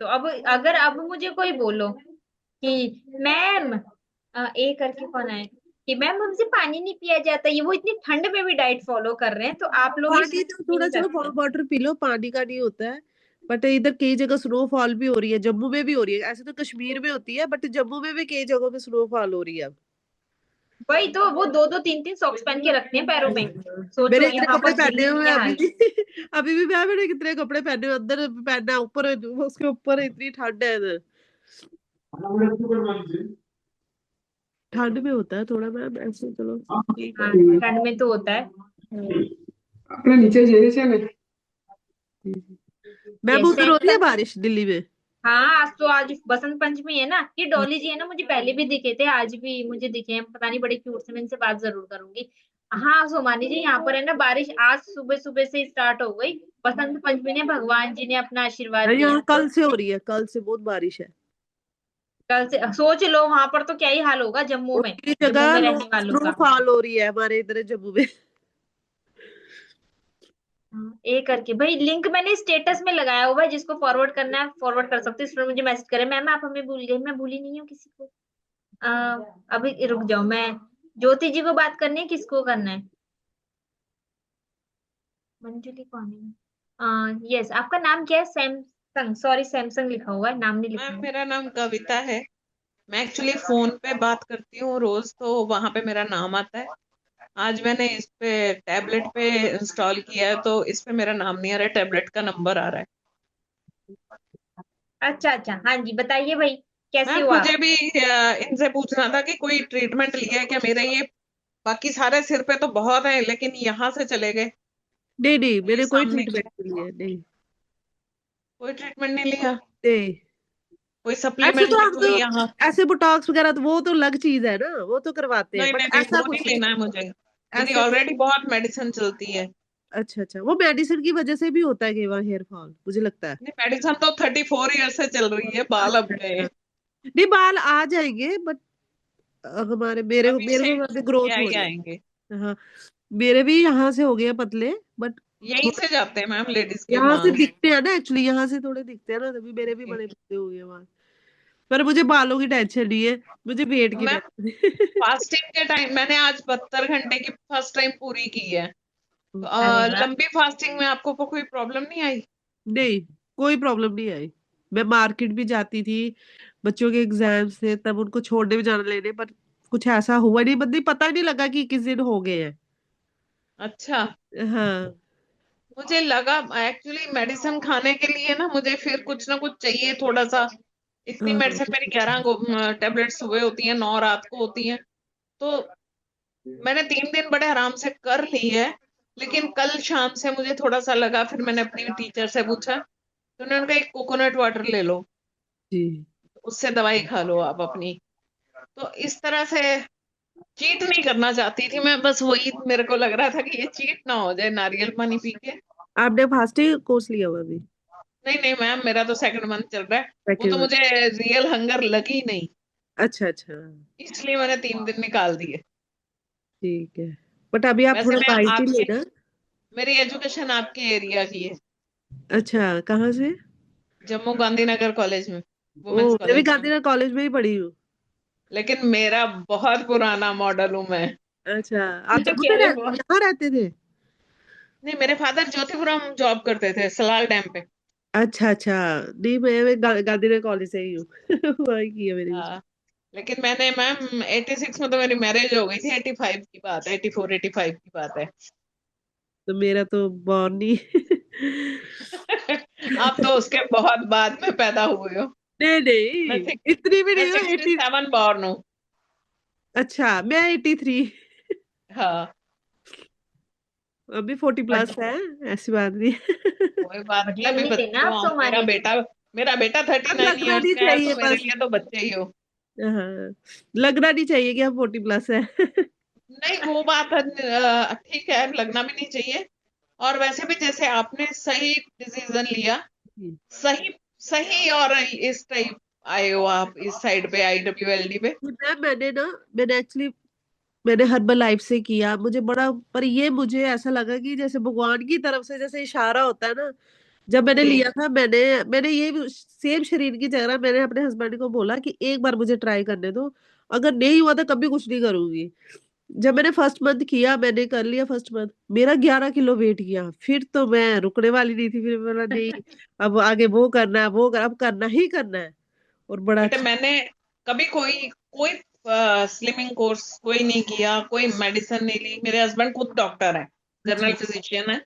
तो अब अगर अब मुझे कोई बोलो कि मैम ए करके कौन है कि मैम हमसे पानी नहीं पिया जाता, ये वो इतनी ठंड में भी डाइट फॉलो कर रहे हैं, तो आप लोग इस पानी तो भी थोड़ा नहीं चलो करते। वार्म वाटर पी लो, पानी का नहीं होता है। बट इधर कई जगह स्नोफॉल भी हो रही है, जम्मू में भी हो रही है, ऐसे तो कश्मीर में होती है बट जम्मू में भी कई जगहों पे स्नोफॉल हो रही है अब। वही तो, वो दो दो तीन तीन सॉक्स पहन के रखते हैं पैरों में। सोचो मैंने इतने यहाँ कपड़े पर पहने दिल्ली में हुए ये हैं अभी हाल। भी अभी भी मैंने कितने कपड़े पहने हुए, अंदर पहना है, ऊपर उसके ऊपर इतनी ठंड है इधर। ठंड में होता है थोड़ा मैम ऐसे, चलो ठीक है। हाँ ठंड में तो होता है। अपने नीचे जेल से ने। मैम यस उधर हो रही है बारिश दिल्ली में? हाँ आज तो, आज बसंत पंचमी है ना। ये डॉली जी है ना, मुझे पहले भी दिखे थे, आज भी मुझे दिखे हैं, पता नहीं बड़े क्यूट से, मैं इनसे बात जरूर करूंगी। हाँ सोमानी जी यहाँ पर है ना बारिश आज सुबह सुबह से स्टार्ट हो गई। बसंत पंचमी ने भगवान जी ने अपना आशीर्वाद नहीं, दिया। यहाँ कल से हो रही है, कल से बहुत बारिश है। कल से सोच लो वहां पर तो क्या ही हाल होगा जम्मू और में, कई जम्मू जगह में रहने लोग वालों का। स्नोफॉल हो रही है हमारे इधर जम्मू में। ए करके भाई लिंक मैंने स्टेटस में लगाया हुआ है, जिसको फॉरवर्ड करना है फॉरवर्ड कर सकते हो। इसमें मुझे मैसेज करे मैम आप हमें भूल गई, मैं भूली नहीं हूँ किसी को। अभी रुक जाओ, मैं ज्योति जी को बात करनी है, किसको करना है? मंजुली कौन है? यस आपका नाम क्या है? सैमसंग, सॉरी सैमसंग लिखा हुआ है, नाम नहीं लिखा मैम है। मेरा नाम कविता है। मैं एक्चुअली फोन पे बात करती हूँ रोज, तो वहां पे मेरा नाम आता है। आज मैंने इस पे टैबलेट पे इंस्टॉल किया है, तो इस पे मेरा नाम नहीं आ रहा है, टैबलेट का नंबर आ रहा है। अच्छा अच्छा, हाँ जी बताइए भाई, कैसे मैम हो मुझे आप? भी इनसे पूछना था कि कोई ट्रीटमेंट लिया है क्या मेरे ये। बाकी सारे सिर पे तो बहुत है, लेकिन यहाँ से चले गए। नहीं नहीं, तो ये मैंने कोई सामने ट्रीटमेंट नहीं लिया, नहीं कोई ट्रीटमेंट नहीं लिया। नहीं। कोई ऐसे तो सप्लीमेंट हम तो कोई यहाँ। ऐसे बोटॉक्स वगैरह तो वो तो अलग चीज है ना, वो तो करवाते हैं, नहीं बट नहीं नहीं, ऐसा वो नहीं कुछ नहीं। लेना है मुझे। मेरी ऐसे ऑलरेडी बहुत मेडिसिन चलती है। अच्छा अच्छा, वो मेडिसिन की वजह से भी होता है कि वहाँ हेयर फॉल, मुझे लगता है। नहीं, मेडिसिन तो 34 ईयर से चल रही है, बाल अब अच्छा गए। अच्छा, नहीं बाल आ जाएंगे बट हमारे अभी मेरे से को अभी क्या ग्रोथ हो ही रही आएंगे। है। हाँ, मेरे भी यहाँ से हो गए हैं पतले, बट यहीं से जाते हैं मैम लेडीज के यहाँ से बाल। दिखते हैं ना, एक्चुअली यहाँ से थोड़े दिखते हैं ना, तभी मेरे भी बड़े पतले हो गए हैं बाल। पर मुझे बालों की टेंशन नहीं है, मुझे वेट की मैं टेंशन है। फास्टिंग के टाइम मैंने आज 72 घंटे की फर्स्ट टाइम पूरी की है। तो, अरे वाह। लंबी फास्टिंग में आपको कोई प्रॉब्लम नहीं आई? नहीं, कोई प्रॉब्लम नहीं आई। मैं मार्केट भी जाती थी, बच्चों के एग्जाम्स थे तब उनको छोड़ने भी जाना लेने, पर कुछ ऐसा हुआ नहीं, मतलब पता ही नहीं लगा कि किस दिन हो गए हैं। अच्छा, हाँ मुझे लगा एक्चुअली मेडिसिन खाने के लिए ना मुझे फिर कुछ ना कुछ चाहिए थोड़ा सा। इतनी हाँ मेडिसिन मेरी 11 टेबलेट सुबह होती है, 9 रात को होती है। तो मैंने 3 दिन बड़े आराम से कर ली है। लेकिन कल शाम से मुझे थोड़ा सा लगा, फिर मैंने अपनी टीचर से पूछा तो उन्होंने कहा एक कोकोनट वाटर ले लो, जी। उससे दवाई खा लो आप अपनी। तो इस तरह से चीट नहीं करना चाहती थी मैं, बस वही मेरे को लग रहा था कि ये चीट ना हो जाए नारियल पानी पी के। आपने फास्टिंग कोर्स लिया हुआ अभी? नहीं नहीं मैम, मेरा तो 2nd मंथ चल रहा है। वो तो सेकंड। मुझे रियल हंगर लगी नहीं, अच्छा अच्छा, इसलिए मैंने 3 दिन निकाल दिए। ठीक है। बट अभी आप वैसे थोड़ा मैं लाइट ही आपके लेना। मेरी एजुकेशन आपके एरिया की है, अच्छा, कहाँ से? जम्मू गांधीनगर कॉलेज में, ओ, वुमेन्स मैं भी कॉलेज में। गांधीनगर कॉलेज में ही पढ़ी हूँ। लेकिन मेरा बहुत पुराना मॉडल हूँ मैं। अच्छा, आप जम्मू में मेरे यहाँ रहते थे? नहीं, मेरे फादर ज्योतिपुरम जॉब करते थे, सलाल डैम पे। अच्छा अच्छा, नहीं मैं गांधीनगर कॉलेज से ही हूँ। वही की है मेरी। हाँ, लेकिन मैंने मैम 86 में तो मेरी मैरिज हो गई थी, 85 की बात है, 84 85 की बात है। तो मेरा तो बॉर्न ही। आप तो उसके बहुत बाद में पैदा हुए हो। नहीं मैं नहीं, सिक्स इतनी भी मैं नहीं हो, 80। 67 बॉर्न हूँ। अच्छा, मैं 83। हाँ, अभी 40 प्लस बढ़िया। है, ऐसी बात नहीं। कोई बात नहीं, बढ़िया अभी नहीं थे ना बच्चे हो आप आप। तो हमारे लिए। मेरा बेटा अब 39 लगना इयर्स नहीं का है, तो चाहिए मेरे बस। लिए तो बच्चे ही हो। हाँ, लगना नहीं चाहिए कि हम 40 प्लस है। नहीं, वो बात ठीक है, लगना भी नहीं चाहिए। और वैसे भी जैसे आपने सही डिसीजन लिया, सही सही, और इस टाइप आए हो आप इस साइड पे, IWLD पे। मैंने एक्चुअली मैंने हर्बल लाइफ से किया, मुझे बड़ा, पर ये मुझे ऐसा लगा कि जैसे भगवान की तरफ से जैसे इशारा होता है ना। जब मैंने जी, लिया था, मैंने ये सेम शरीर की जगह मैंने अपने हस्बैंड को बोला कि एक बार मुझे ट्राई करने दो, अगर नहीं हुआ तो कभी कुछ नहीं करूंगी। जब मैंने फर्स्ट मंथ किया, मैंने कर लिया फर्स्ट मंथ, मेरा 11 किलो वेट किया, फिर तो मैं रुकने वाली नहीं थी, फिर बोला नहीं, अब आगे वो करना है, अब करना ही करना है। और बड़ा बेटे अच्छा। मैंने कभी कोई कोई स्लिमिंग कोर्स कोई नहीं किया, कोई मेडिसिन नहीं ली। मेरे हस्बैंड खुद डॉक्टर है, अच्छा जनरल फिजिशियन है,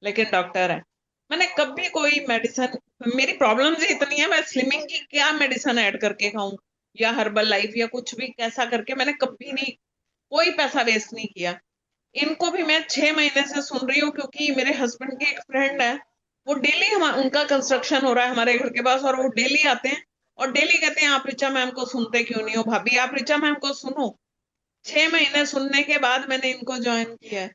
लेकिन डॉक्टर है। मैंने कभी कोई मेडिसिन, मेरी प्रॉब्लम्स ही इतनी है, मैं स्लिमिंग की क्या मेडिसिन ऐड करके खाऊं, या हर्बल लाइफ या कुछ भी कैसा करके, मैंने कभी नहीं, कोई पैसा वेस्ट नहीं किया। इनको भी मैं 6 महीने से सुन रही हूँ, क्योंकि मेरे हस्बैंड की एक फ्रेंड है, वो डेली हम उनका कंस्ट्रक्शन हो रहा है हमारे घर के पास, और वो डेली आते हैं और डेली कहते हैं आप ऋचा मैम को सुनते क्यों नहीं हो, भाभी आप ऋचा मैम को सुनो। 6 महीने सुनने के बाद मैंने इनको ज्वाइन किया है।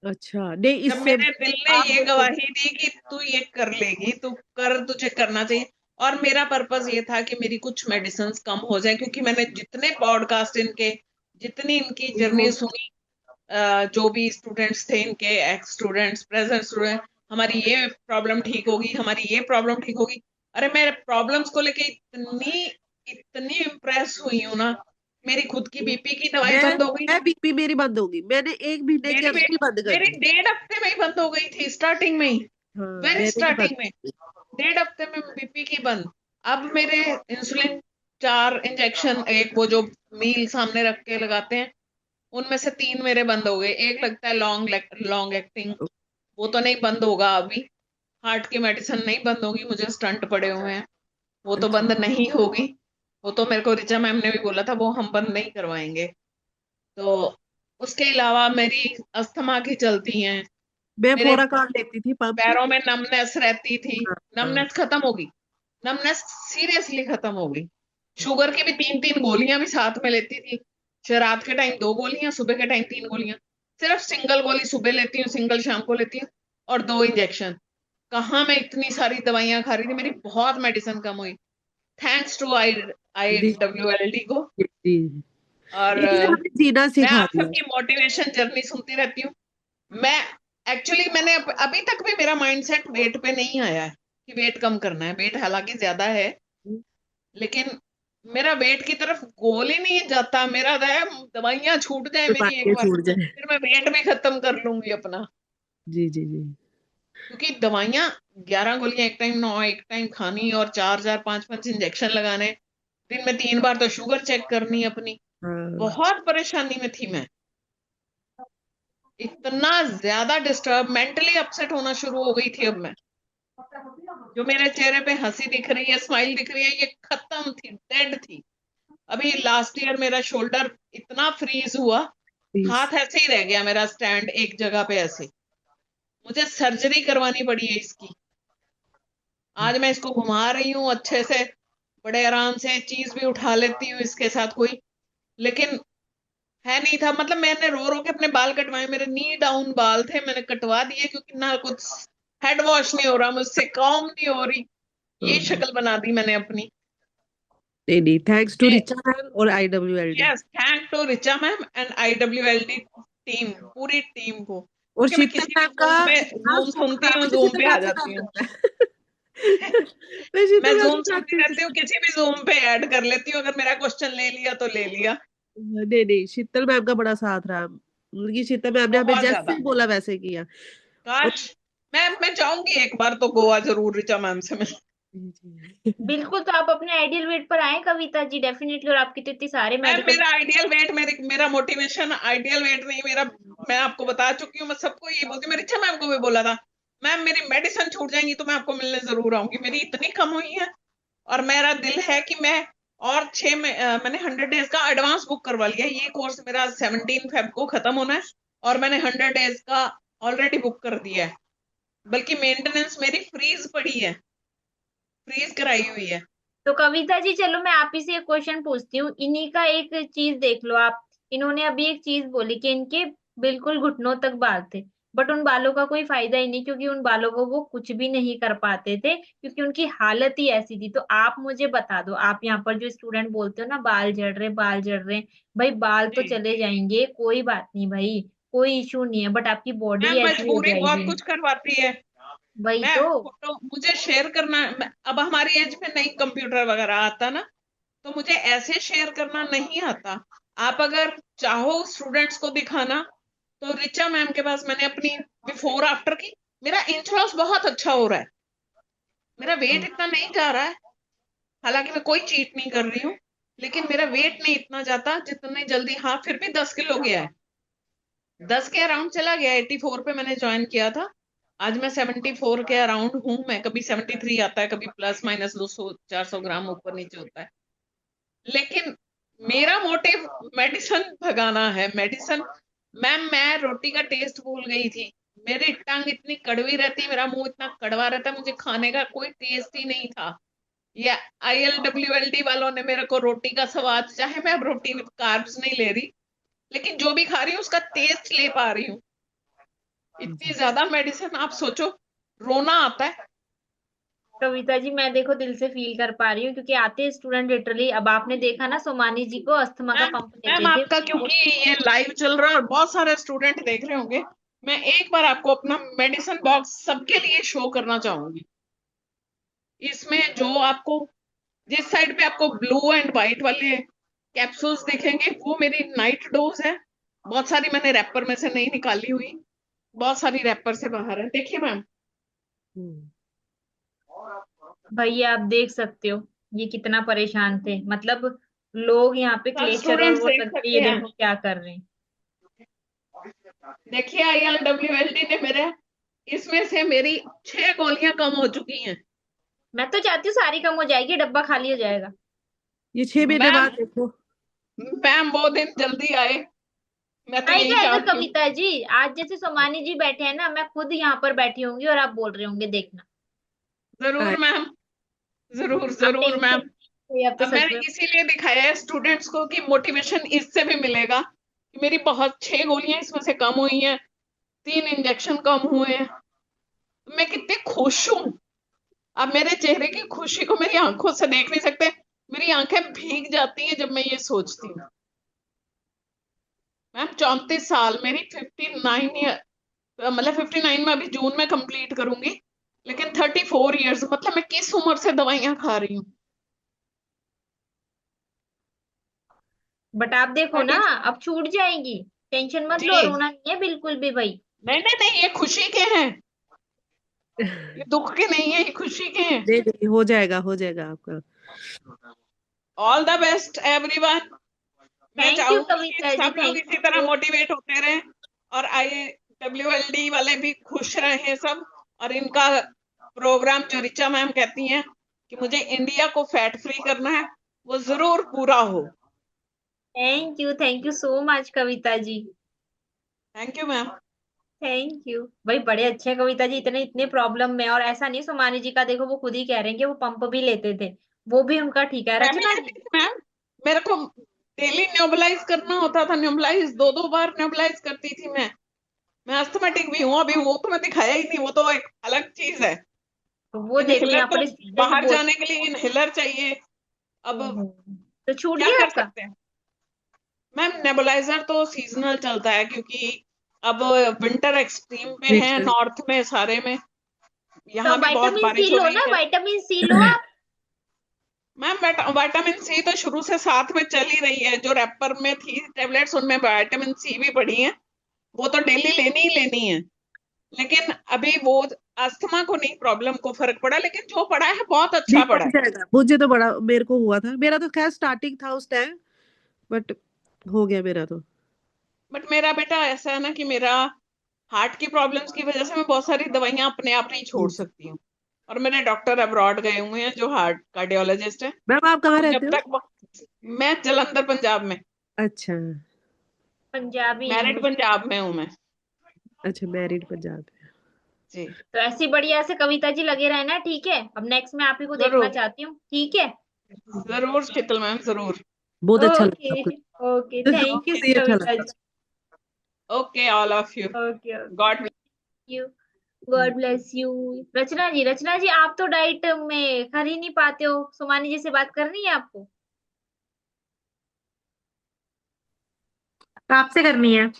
अच्छा, नहीं जब इससे मेरे दिल ने आप ये देखो। गवाही दी कि तू ये कर लेगी, तू कर, तुझे करना चाहिए। और मेरा पर्पस ये था कि मेरी कुछ मेडिसिन कम हो जाए, क्योंकि मैंने जितने पॉडकास्ट इनके, जितनी इनकी जर्नी सुनी, जो भी स्टूडेंट्स थे इनके, एक्स स्टूडेंट्स, प्रेजेंट स्टूडेंट, हमारी ये प्रॉब्लम ठीक होगी, हमारी ये प्रॉब्लम ठीक होगी। अरे मैं प्रॉब्लम्स को लेके इतनी इतनी इम्प्रेस हुई हूँ ना। मेरी खुद की बीपी की दवाई मैं बंद हो गई। मैं बीपी मेरी बंद होगी, मैंने 1 महीने के मेरी भी अंदर ही बंद कर मेरी दी। 1.5 हफ्ते में ही बंद हो गई थी, स्टार्टिंग में ही, हाँ, वेरी मैंने भी बंद स्टार्टिंग में, कर दी। 1.5 हफ्ते में बीपी की बंद। अब मेरे इंसुलिन 4 इंजेक्शन, एक वो जो मील सामने रख के लगाते हैं, उनमें से 3 मेरे बंद हो गए। एक लगता है लॉन्ग एक्टिंग, वो तो नहीं बंद होगा अभी। हार्ट की मेडिसिन नहीं बंद होगी, मुझे स्टंट पड़े हुए हैं, वो तो अच्छा, बंद नहीं होगी। वो तो मेरे को रिचा मैम ने भी बोला था, वो हम बंद नहीं करवाएंगे। तो उसके अलावा मेरी अस्थमा की चलती हैं। मैं मेरे फोरा कार्ड लेती थी पंप। पैरों में नमनेस रहती थी, हाँ हाँ। नमनेस खत्म होगी, नमनेस सीरियसली खत्म हो गई। शुगर की भी 3 3 गोलियां भी साथ में लेती थी। रात के टाइम 2 गोलियां, सुबह के टाइम 3 गोलियां। सिर्फ सिंगल गोली सुबह लेती हूँ, सिंगल शाम को लेती हूँ, और 2 इंजेक्शन। कहाँ मैं इतनी सारी दवाइयां खा रही थी, मेरी बहुत मेडिसिन कम हुई थैंक्स टू IWLD को। जी और इसने हमें जीना मैं सिखा आप दिया। सबकी मोटिवेशन जर्नी सुनती रहती हूँ। मैं एक्चुअली मैंने अभी तक भी मेरा माइंडसेट वेट पे नहीं आया है कि वेट कम करना है। वेट हालांकि ज्यादा है, लेकिन मेरा वेट की तरफ गोल ही नहीं जाता। मेरा दवाइयां छूट जाए मेरी एक बीमारियां बार, छूट जाए। फिर मैं वेट भी खत्म कर लूंगी अपना। जी जी जी। क्योंकि दवाइयां 11 गोलियां एक टाइम, 9 एक टाइम खानी, और 4 4 5 5 इंजेक्शन लगाने, दिन में 3 बार तो शुगर चेक करनी अपनी। हाँ बहुत परेशानी में थी मैं, इतना ज्यादा डिस्टर्ब, मेंटली अपसेट होना शुरू हो गई थी। अब मैं, जो मेरे चेहरे पे हंसी दिख रही है, स्माइल दिख रही है, ये खत्म थी, डेड थी। अभी लास्ट ईयर मेरा शोल्डर इतना फ्रीज हुआ, प्लीज। हाथ ऐसे ही रह गया मेरा, स्टैंड एक जगह पे ऐसे। मुझे सर्जरी करवानी पड़ी है इसकी। आज मैं इसको घुमा रही हूँ अच्छे से, बड़े आराम से, चीज भी उठा लेती हूँ इसके साथ कोई, लेकिन है नहीं था। मतलब मैंने रो रो के अपने बाल कटवाए, मेरे नी डाउन बाल थे, मैंने कटवा दिए, क्योंकि ना कुछ हेड वॉश नहीं हो रहा मुझसे, कॉम नहीं हो रही, ये शक्ल बना दी मैंने अपनी। नहीं नहीं, थैंक्स टू रिचा मैम और IWLD yes, thank to Richa ma'am and IWLD team, पूरी टीम को। और क्योंकि मैं शीतल किसी भी मैम का जूम पे इतना जूम सपोर्ट सुनती था। हूँ, मुझे जूम शीतल पे आ मैम से जाती डर हूँ। लगता है। मैं शीतल मैं मैम जूम से सुनती डरती रहती हूँ, किसी भी जूम पे ऐड कर लेती हूँ, अगर मेरा क्वेश्चन ले लिया तो ले लिया। नहीं नहीं, शीतल मैम का बड़ा साथ रहा। उनकी शीतल मैम ने हमें बहुत ज्यादा। जैसे बोला वैसे किया। और काश मैं जाऊंगी एक बार तो गोवा जरूर रिचा मैम से मिल। जी। बिल्कुल, तो आप अपने आइडियल वेट पर आए कविता जी, डेफिनेटली। और आपके तो इतने सारे मैम मेडिकल। मेरा आइडियल वेट, मेरा मोटिवेशन आइडियल वेट नहीं मेरा। मैं आपको बता चुकी हूँ, मैं सबको यही बोलती हूँ, मेरी रिचा मैम को भी बोला था, मैम मेरी मेडिसिन छूट जाएंगी तो मैं आपको मिलने जरूर आऊंगी, मेरी इतनी कम हुई है। और मेरा दिल है कि मैं और मैंने 100 डेज का एडवांस बुक करवा लिया है। ये कोर्स मेरा 17 फेब को खत्म होना है, और मैंने 100 डेज का ऑलरेडी बुक कर दिया है। बल्कि मेंटेनेंस मेरी फ्रीज पड़ी है, फ्रीज कराई हुई है। तो कविता जी चलो मैं आप ही से एक क्वेश्चन पूछती हूँ। इन्हीं का एक चीज देख लो आप। इन्होंने अभी एक चीज बोली कि इनके बिल्कुल घुटनों तक बाल थे, बट उन बालों का कोई फायदा ही नहीं, क्योंकि उन बालों को वो कुछ भी नहीं कर पाते थे, क्योंकि उनकी हालत ही ऐसी थी। तो आप मुझे बता दो, आप यहाँ पर जो स्टूडेंट बोलते हो ना बाल झड़ रहे बाल झड़ रहे, भाई बाल तो जी चले जाएंगे, कोई बात नहीं भाई, कोई इशू नहीं है, बट आपकी बॉडी मैम, ऐसी हो मजबूरी बहुत जाएगी। कुछ करवाती है। वही मैं तो। फोटो मुझे शेयर करना, अब हमारी एज में नहीं कंप्यूटर वगैरह आता ना, तो मुझे ऐसे शेयर करना नहीं आता। आप अगर चाहो स्टूडेंट्स को दिखाना, तो रिचा मैम के पास मैंने अपनी बिफोर आफ्टर की, मेरा इंच लॉस बहुत अच्छा हो रहा है, मेरा वेट इतना नहीं जा रहा है। हालांकि मैं कोई चीट नहीं कर रही हूँ, लेकिन मेरा वेट नहीं इतना जाता जितने जल्दी। हाँ, फिर भी 10 किलो गया है, 10 के अराउंड चला गया। 84 पे मैंने ज्वाइन किया था, आज मैं 74 के अराउंड हूँ। मैं कभी 73 आता है, कभी प्लस माइनस 200 400 ग्राम ऊपर नीचे होता है। लेकिन मेरा मोटिव मेडिसिन भगाना है, मेडिसिन। मैम मैं रोटी का टेस्ट भूल गई थी, मेरी टंग इतनी कड़वी रहती, मेरा मुंह इतना कड़वा रहता, मुझे खाने का कोई टेस्ट ही नहीं था। या ILWLD वालों ने मेरे को रोटी का स्वाद, चाहे मैं अब रोटी विद कार्ब्स नहीं ले रही, लेकिन जो भी खा रही हूँ उसका टेस्ट ले पा रही हूँ। इतनी ज्यादा मेडिसिन, आप सोचो, रोना आता है। कविता जी मैं देखो दिल से फील कर पा रही हूँ, क्योंकि आते स्टूडेंट लिटरली, अब आपने देखा ना सोमानी जी को अस्थमा का मैम पंप मैम देते थे। आपका, क्योंकि ये लाइव चल रहा है और बहुत सारे स्टूडेंट देख रहे होंगे, मैं एक बार आपको अपना मेडिसिन बॉक्स सबके लिए शो करना चाहूंगी। इसमें जो आपको, जिस साइड पे आपको ब्लू एंड व्हाइट वाले कैप्सूल्स दिखेंगे, वो मेरी नाइट डोज है। बहुत सारी मैंने रैपर में से नहीं निकाली हुई, बहुत सारी रैपर से बाहर है, देखिए मैम। भैया आप देख सकते हो ये कितना परेशान थे, मतलब लोग यहाँ पे सब क्लेचर और स्टूडेंट्स वो देख करके, सकते ये हैं, देखो क्या कर रहे हैं। देखिए ILWLD ने मेरे, इसमें से मेरी 6 गोलियां कम हो चुकी हैं। मैं तो चाहती हूँ सारी कम हो जाएगी, डब्बा खाली हो जाएगा। ये 6 महीने मैम बाद देखो। मैम वो दिन जल्दी आए, मैं तो यही आएगा आएगा चाहती हूँ। कविता जी, आज जैसे सोमानी जी बैठे हैं ना, मैं खुद यहाँ पर बैठी होंगी और आप बोल रहे होंगे, देखना। जरूर मैम, जरूर आप जरूर टेंशन, मैम। आप तो अब सच मैंने में। इसीलिए दिखाया है स्टूडेंट्स को कि मोटिवेशन इससे भी मिलेगा। कि मेरी बहुत 6 गोलियां इसमें से कम हुई हैं, 3 इंजेक्शन कम हुए हैं, मैं कितनी खुश हूं। अब मेरे चेहरे की खुशी को मेरी आंखों से देख नहीं सकते, मेरी आंखें भीग जाती हैं जब मैं ये सोचती हूँ। मैम 34 साल, मेरी 59 ईयर, मतलब 59 में अभी जून में कंप्लीट करूंगी, लेकिन 34 इयर्स, मतलब मैं किस उम्र से दवाइयां खा रही हूँ। बट आप देखो ना, 30 अब छूट जाएंगी। टेंशन मत लो, जी रोना नहीं है बिल्कुल भी भाई। नहीं नहीं नहीं, ये खुशी के हैं, ये दुख के नहीं है, ये खुशी के हैं। नहीं नहीं, हो जाएगा आपका। All the best everyone. मैं थैंक यू चाहूंगी कि कविता जी, सब लोग थैंक इसी तरह यू। मोटिवेट होते रहें, और IWLD वाले भी खुश रहें सब, और इनका प्रोग्राम जो रिचा मैम कहती हैं कि मुझे इंडिया को फैट फ्री करना है, वो जरूर पूरा हो। Thank you so much Kavita ji. Thank you ma'am. Thank you भाई, बड़े अच्छे हैं कविता जी, इतने इतने प्रॉब्लम में। और ऐसा नहीं, सुमानी जी का देखो, वो खुद ही कह रहे हैं कि वो पंप भी लेते थे, वो भी उनका ठीक है। मैं भी रचना लेती जी, थी मैम, मेरे को डेली न्यूबलाइज करना होता था, न्यूबलाइज 2-2 बार न्यूबलाइज करती थी मैं अस्थमेटिक भी हूँ अभी, वो तो मैं दिखाया ही नहीं, वो तो एक अलग चीज है। तो वो देखो इनहेलर यहाँ तो पर इस तरीके से बाहर बोल। जाने के लिए इनहेलर चाहिए। अब ओहो, तो छूट क्या गया कर आपका? सकते हैं मैम, नेबुलाइजर तो सीजनल चलता है, क्योंकि अब विंटर एक्सट्रीम पे है विंटर। नॉर्थ में सारे में, तो यहाँ भी बहुत विटामिन सी बारिश हो लो रही ना, है। विटामिन सी लो आप। मैम विटामिन सी तो शुरू से साथ में चल ही रही है, जो रैपर में थी टेबलेट्स उनमें विटामिन सी भी पड़ी है, वो तो डेली लेनी ही लेनी है। लेकिन अभी वो अस्थमा को नहीं, प्रॉब्लम को फर्क पड़ा, लेकिन जो पड़ा है बहुत नहीं अच्छा पड़ा पड़ है। जाएगा, मुझे तो बड़ा, मेरे को हुआ था, मेरा तो खैर स्टार्टिंग था उस टाइम, बट हो गया मेरा तो। बट मेरा बेटा ऐसा है ना कि मेरा हार्ट की प्रॉब्लम्स की वजह से मैं बहुत सारी दवाइयां अपने आप नहीं छोड़ सकती हूँ, और मेरे डॉक्टर अब्रॉड गए हुए हैं जो हार्ट कार्डियोलॉजिस्ट है। मैम आप कहाँ तो रहते जब हो? तक मैं जलंधर पंजाब में, अच्छा। पंजाबी हैं मैरिड मुझे। पंजाब में हूँ मैं। अच्छा, मैरिड पंजाब में। जी तो ऐसी बढ़िया से कविता जी लगे रहना, ठीक है? अब नेक्स्ट मैं आप ही को देखना जरूर, चाहती हूँ, ठीक है? जरूर शीतल मैम, जरूर। बहुत अच्छा लगा ओके। आपको। ओके, थैंक यू ओके ये अच्छा कविता लगा। जी। Okay all of you, okay okay, god. Thank you. God bless you. Rachna ji, Rachna ji आप तो डाइट में कर ही नहीं पाते हो, सुमानी जी से बात करनी है आपको। तो आपसे करनी है।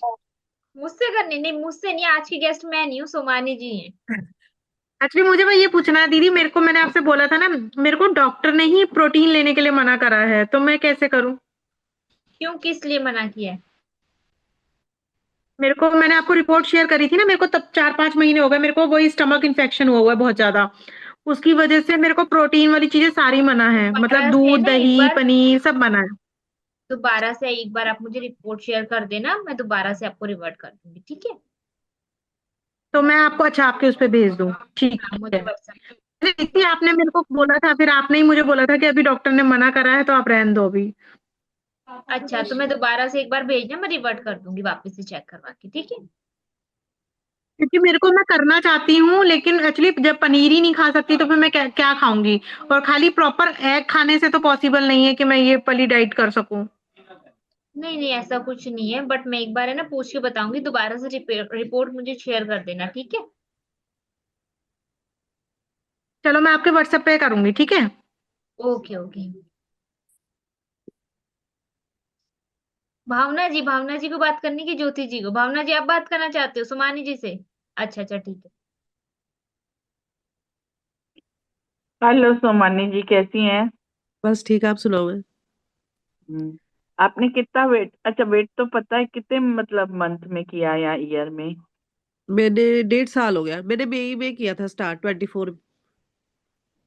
मुझसे करनी नहीं, मुझसे नहीं, आज की गेस्ट मैं नहीं हूँ, सुमानी जी हैं। एक्चुअली मुझे भाई ये पूछना है दीदी, मेरे को, मैंने आपसे बोला था ना, मेरे को डॉक्टर ने ही प्रोटीन लेने के लिए मना करा है, तो मैं कैसे करूं? क्यों, किस लिए मना किया है? मेरे को, मैंने आपको रिपोर्ट शेयर करी थी ना, मेरे को तब 4-5 महीने हो गए, मेरे को वही स्टमक इन्फेक्शन हुआ हुआ है बहुत ज्यादा, उसकी वजह से मेरे को प्रोटीन वाली चीजें सारी मना है, मतलब दोबारा से दूध ना एक दही बार, पनीर सब मना है। दोबारा से एक बार आप मुझे रिपोर्ट शेयर कर देना, मैं दोबारा से आपको रिवर्ट कर दूंगी, ठीक है? तो मैं आपको, अच्छा, आपके उस पर भेज दूं, ठीक हाँ, है। मुझे व्हाट्सएप। देखिए आपने मेरे को बोला था, फिर आपने ही मुझे बोला था कि अभी डॉक्टर ने मना करा है तो आप रहने दो अभी। अच्छा, तो मैं दोबारा से एक बार भेजना, मैं रिवर्ट कर दूंगी वापस से चेक करवा के, ठीक है? क्योंकि मेरे को, मैं करना चाहती हूँ, लेकिन एक्चुअली जब पनीर ही नहीं खा सकती तो फिर मैं क्या क्या खाऊंगी? और खाली प्रॉपर एग खाने से तो पॉसिबल नहीं है कि मैं ये वाली डाइट कर सकूं। नहीं नहीं, ऐसा कुछ नहीं है, बट मैं एक बार है ना पूछ के बताऊंगी, दोबारा से रिपोर्ट मुझे शेयर कर देना, ठीक है? चलो मैं आपके व्हाट्सएप पे करूंगी, ठीक है। Okay okay. भावना जी, भावना जी को बात करनी की ज्योति जी को? भावना जी आप बात करना चाहते हो सुमानी जी से? अच्छा अच्छा, ठीक है। हेलो सोमानी जी, कैसी हैं? बस ठीक, आप सुनाओ। मैं आपने कितना वेट, अच्छा वेट तो पता है, कितने मतलब मंथ में किया या ईयर में? मैंने 1.5 साल हो गया, मैंने मई में किया था स्टार्ट, 24।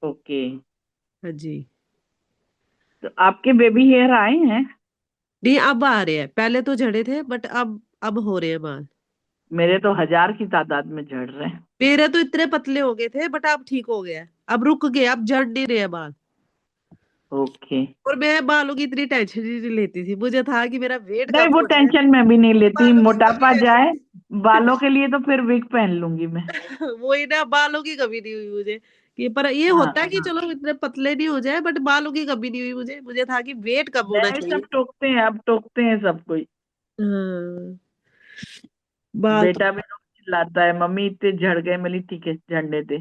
ओके। हाँ जी। तो आपके बेबी हेयर आए हैं? नहीं, अब आ रहे हैं, पहले तो झड़े थे, बट अब हो रहे हैं बाल। मेरे तो 1000 की तादाद में झड़ रहे हैं। मेरे तो इतने पतले हो गए थे, बट अब ठीक हो गया, अब रुक गए, अब झड़ नहीं रहे बाल। ओके। और मैं बालों की इतनी टेंशन ही नहीं लेती थी, मुझे था कि मेरा वेट नहीं, कम वो हो जाए, टेंशन मैं भी नहीं लेती, बालों की कमी मोटापा रहती जाए थी। बालों के लिए तो फिर विग पहन लूंगी मैं। वही ना, बालों की कमी नहीं हुई मुझे, कि पर ये होता है हाँ, कि चलो इतने पतले नहीं हो जाए, बट बालों की कमी नहीं हुई मुझे, मुझे था कि वेट कम होना नहीं, चाहिए। सब टोकते हैं, अब टोकते हैं सब कोई। हाँ बाल तो बेटा भी रोज चिल्लाता है, मम्मी इतने झड़ गए। मैं बोली ठीक है, झड़ने दे।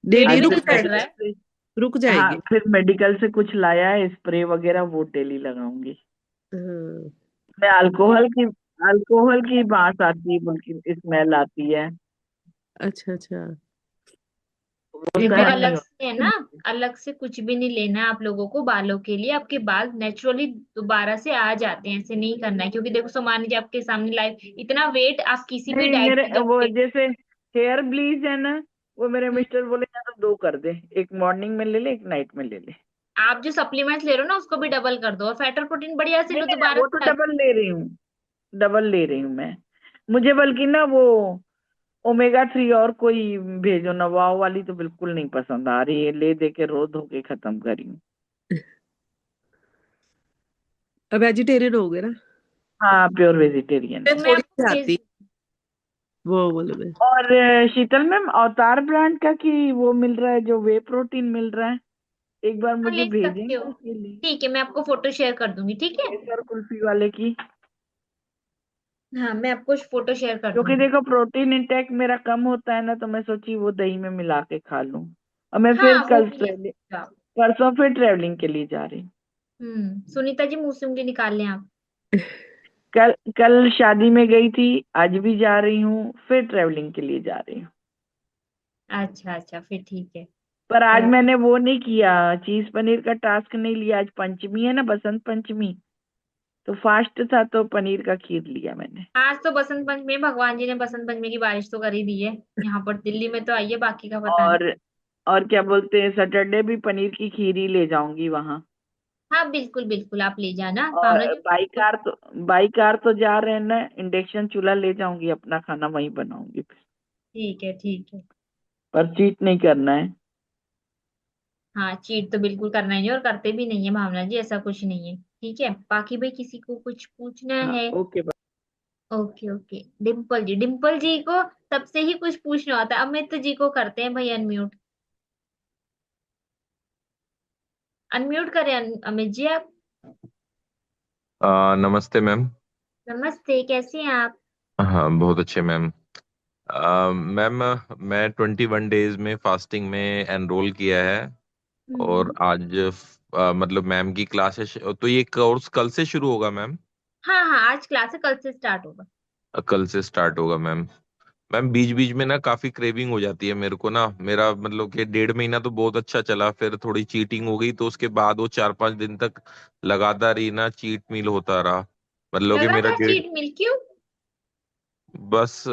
नहीं वेट नहीं आज भी रुक नहीं फिर बढ़ रहा जाएंगे, मेडिकल है। से, रुक हाँ जाएंगे। फिर मेडिकल से कुछ लाया है स्प्रे वगैरह, वो डेली लगाऊंगी। हाँ मैं अल्कोहल की बात आती है, बल्कि स्मेल आती है, अच्छा अच्छा। वो एक देखो बार सहन नहीं अलग से है होती। ना, अलग से कुछ भी नहीं लेना है आप लोगों को बालों के लिए। आपके बाल नेचुरली दोबारा से आ जाते हैं, ऐसे नहीं करना है। क्योंकि देखो सो मान लीजिए आपके सामने लाइफ इतना वेट आप किसी भी नहीं, डाइट मेरे की जब वो जैसे हेयर ब्लीच है ना, वो मेरे मिस्टर बोले या तो दो कर दे, एक मॉर्निंग में ले ले, एक नाइट में ले ले। आप जो सप्लीमेंट्स ले रहे हो ना उसको भी डबल कर दो और फैटर प्रोटीन बढ़िया से नहीं लो नहीं, दोबारा वो तो से आ- डबल ले रही हूँ, डबल ले रही हूँ मैं। मुझे बल्कि ना वो ओमेगा 3 और कोई भेजो ना, वाव वाली तो बिल्कुल नहीं पसंद आ रही है, ले दे के रो धो के खत्म करी हूँ। वेजिटेरियन हो गए ना, हाँ प्योर वेजिटेरियन मैं है। मैं थोड़ी आपको सी भेज आती वो बोले मैं। और शीतल मैम, अवतार ब्रांड का की वो मिल रहा है, जो वे प्रोटीन मिल रहा है, एक बार हाँ, मुझे ले सकते भेजेंगे हो। उसके लिए, ठीक है, मैं आपको फोटो शेयर कर दूंगी, ठीक है। केसर कुल्फी वाले की। हाँ, मैं आपको फोटो शेयर कर क्योंकि दूंगी। देखो प्रोटीन इंटेक मेरा कम होता है ना, तो मैं सोची वो दही में मिला के खा लूं। और मैं फिर हाँ, वो कल भी ले ट्रेवलिंग, सकते हो आप। परसों फिर ट्रेवलिंग के लिए जा रही हूँ। सुनीता जी मुंह से उंगली निकाल लें आप। कल कल शादी में गई थी, आज भी जा रही हूँ, फिर ट्रेवलिंग के लिए जा रही हूँ। अच्छा अच्छा, फिर ठीक है। पर आज तो मैंने वो नहीं किया, चीज पनीर का टास्क नहीं लिया। आज पंचमी है ना, बसंत पंचमी, तो फास्ट था, तो पनीर का खीर लिया मैंने। आज तो बसंत पंचमी है, भगवान जी ने बसंत पंचमी की बारिश तो कर ही दी है। यहाँ पर दिल्ली में तो आई है, बाकी का पता नहीं। और और क्या बोलते हैं, सैटरडे भी पनीर की खीर ही ले जाऊंगी वहां। हाँ बिल्कुल बिल्कुल, आप ले जाना भावना और जी। बाई कार तो जा रहे हैं ना, इंडक्शन चूल्हा ले जाऊंगी, अपना खाना वहीं बनाऊंगी फिर। ठीक है ठीक है। पर चीट नहीं करना है। हाँ, चीट तो बिल्कुल करना ही नहीं और करते भी नहीं है भावना जी, ऐसा कुछ नहीं है। ठीक है, बाकी भाई किसी को कुछ पूछना हाँ है? Okay. Okay okay. Dimple ji, Dimple ji को तब से ही कुछ पूछना होता है। अमित जी को करते हैं भाई अनम्यूट। अनम्यूट करें अमित जी आप। नमस्ते मैम। नमस्ते, कैसे हैं आप? हाँ बहुत अच्छे मैम। मैम मैं 21 डेज में फास्टिंग में एनरोल किया है। और हम्म। आज मतलब मैम की क्लासेस, तो ये कोर्स कल से शुरू होगा मैम? हाँ हाँ, आज क्लास है, कल से स्टार्ट होगा। कल से स्टार्ट होगा मैम। मैम बीच बीच में ना काफी क्रेविंग हो जाती है मेरे को ना। मेरा मतलब कि 1.5 महीना तो बहुत अच्छा चला, फिर थोड़ी चीटिंग हो गई, तो उसके बाद वो 4-5 दिन तक लगातार ही ना चीट मील होता रहा। मतलब कि मेरा लगातार डेढ़, चीट मिल क्यों? बस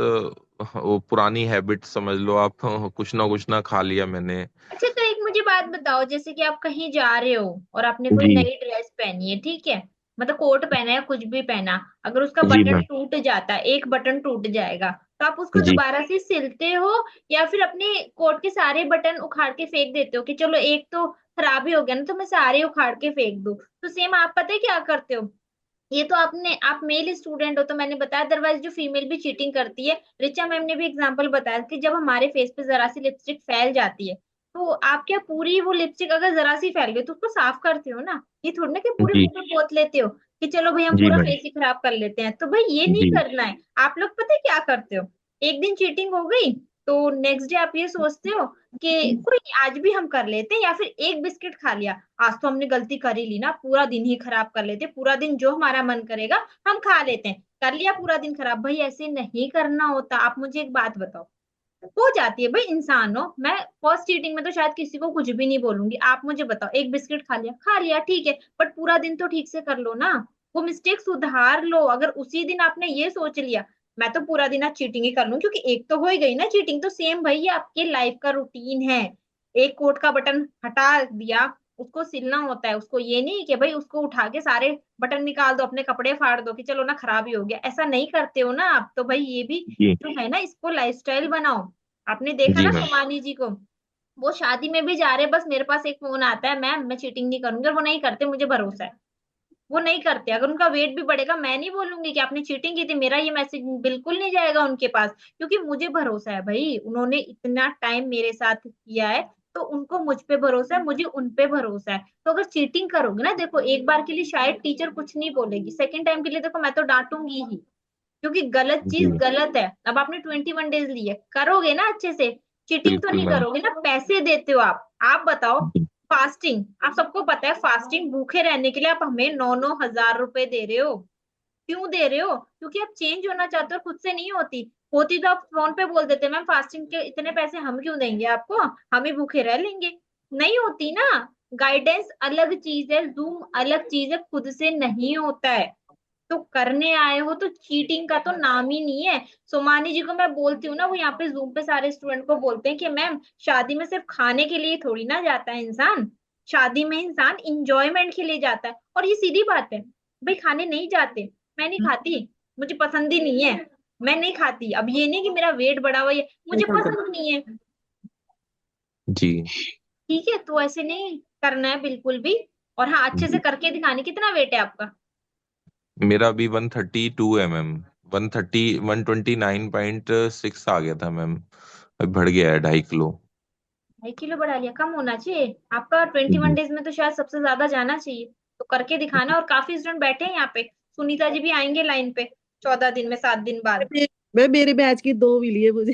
वो पुरानी हैबिट समझ लो आप। कुछ ना खा लिया मैंने। अच्छा, तो एक मुझे बात बताओ, जैसे कि आप कहीं जा रहे हो और आपने कोई जी। नई ड्रेस पहनी है, ठीक है, मतलब कोट पहना है या कुछ भी पहना, अगर उसका जी बटन मैम। टूट जाता है, एक बटन टूट जाएगा, तो आप उसको जी। दोबारा से सिलते हो या फिर अपने कोट के सारे बटन उखाड़ के फेंक देते हो कि चलो एक तो खराब ही हो गया ना, तो मैं सारे उखाड़ के फेंक दूं? तो सेम आप पता है क्या करते हो? ये तो आप मेल स्टूडेंट हो तो मैंने बताया, अदरवाइज जो फीमेल भी चीटिंग करती है, रिचा मैम ने भी एग्जांपल बताया कि जब हमारे फेस पे जरा सी लिपस्टिक फैल जाती है, तो आप क्या पूरी वो लिपस्टिक अगर जरा सी फैल गई तो उसको साफ करते हो ना, ये थोड़ी ना कि पूरे जी। मुंह पे पोत लेते हो कि चलो भाई हम जी पूरा मैम। फेस ही खराब कर लेते हैं। तो भाई ये नहीं जी। करना है। आप लोग पता है क्या करते हो? एक दिन चीटिंग हो गई तो नेक्स्ट डे आप ये सोचते हो कि कोई नहीं, आज भी हम कर लेते हैं, या फिर एक बिस्किट खा लिया, आज तो हमने गलती कर ही ली ना, पूरा दिन ही खराब कर लेते, पूरा दिन जो हमारा मन करेगा हम खा लेते हैं, कर लिया पूरा दिन खराब। भाई ऐसे नहीं करना होता। आप मुझे एक बात बताओ, हो जाती है भाई, इंसान हो। मैं फर्स्ट चीटिंग में तो शायद किसी को कुछ भी नहीं बोलूंगी। आप मुझे बताओ, एक बिस्किट खा लिया ठीक है, बट पूरा दिन तो ठीक से कर लो ना, वो मिस्टेक सुधार लो। अगर उसी दिन आपने ये सोच लिया मैं तो पूरा दिन आज चीटिंग ही कर लूं, क्योंकि एक तो हो ही गई ना चीटिंग, तो सेम भाई ये आपके लाइफ का रूटीन है। एक कोट का बटन हटा दिया, उसको सिलना होता है, उसको ये नहीं कि भाई उसको उठा के सारे बटन निकाल दो, अपने कपड़े फाड़ दो कि चलो ना खराब ही हो गया, ऐसा नहीं करते हो ना आप। तो भाई ये भी जी। जो है ना, इसको लाइफस्टाइल बनाओ। आपने देखा जी ना मैम। सोमानी जी को, वो शादी में भी जा रहे, बस मेरे पास एक फोन आता है, मैम मैं चीटिंग नहीं करूंगी, और वो नहीं करते, मुझे भरोसा है। वो नहीं करते। अगर उनका वेट भी बढ़ेगा मैं नहीं बोलूंगी कि आपने चीटिंग की थी, मेरा ये मैसेज बिल्कुल नहीं जाएगा उनके पास, क्योंकि मुझे भरोसा है भाई, उन्होंने इतना टाइम मेरे साथ किया है। तो उनको मुझ पे भरोसा है, मुझे उन पे भरोसा है। तो अगर चीटिंग करोगे ना, देखो एक बार के लिए शायद टीचर कुछ नहीं बोलेगी, सेकेंड टाइम के लिए देखो मैं तो डांटूंगी ही, क्योंकि गलत चीज जी गलत है। अब आपने 21 डेज लिए, करोगे ना अच्छे से, चीटिंग तो बिल्कुल नहीं मैम। करोगे ना, पैसे देते हो आप बताओ। जी फास्टिंग, आप सबको पता है फास्टिंग भूखे रहने के लिए आप हमें 9-9 हजार रुपए दे रहे हो। क्यों दे रहे हो? क्योंकि आप चेंज होना चाहते हो, खुद से नहीं होती। होती तो आप फोन पे बोल देते मैम फास्टिंग के इतने पैसे हम क्यों देंगे आपको, हम ही भूखे रह लेंगे। नहीं होती ना। गाइडेंस अलग चीज है, जूम अलग चीज है, खुद से नहीं होता है। तो करने आए हो तो चीटिंग का तो नाम ही नहीं है। सोमानी जी को मैं बोलती हूँ ना, वो यहाँ पे जूम पे सारे स्टूडेंट को बोलते हैं कि मैम शादी में सिर्फ खाने के लिए थोड़ी ना जाता है इंसान। शादी में इंसान इंजॉयमेंट के लिए जाता है, और ये सीधी बात है। भाई खाने नहीं जाते, मैं नहीं खाती, मुझे पसंद ही नहीं है, मैं नहीं खाती। अब ये नहीं कि मेरा वेट बढ़ा हुआ है, मुझे पसंद नहीं है। जी ठीक है, तो ऐसे नहीं करना है बिल्कुल भी। और हाँ, अच्छे से जी। करके दिखाने। कितना वेट है आपका? मेरा अभी 132 है मैम। 129.6 आ गया था मैम। अभी बढ़ गया है 2.5 किलो। 2.5 किलो बढ़ा लिया? कम होना चाहिए आपका। 21 डेज में तो शायद सबसे ज्यादा जाना चाहिए। तो करके दिखाना। और काफी स्टूडेंट बैठे हैं यहाँ पे, सुनीता जी भी आएंगे लाइन पे 14 दिन में, 7 दिन बाद। मैं मेरे बैच की 2 मिली है मुझे।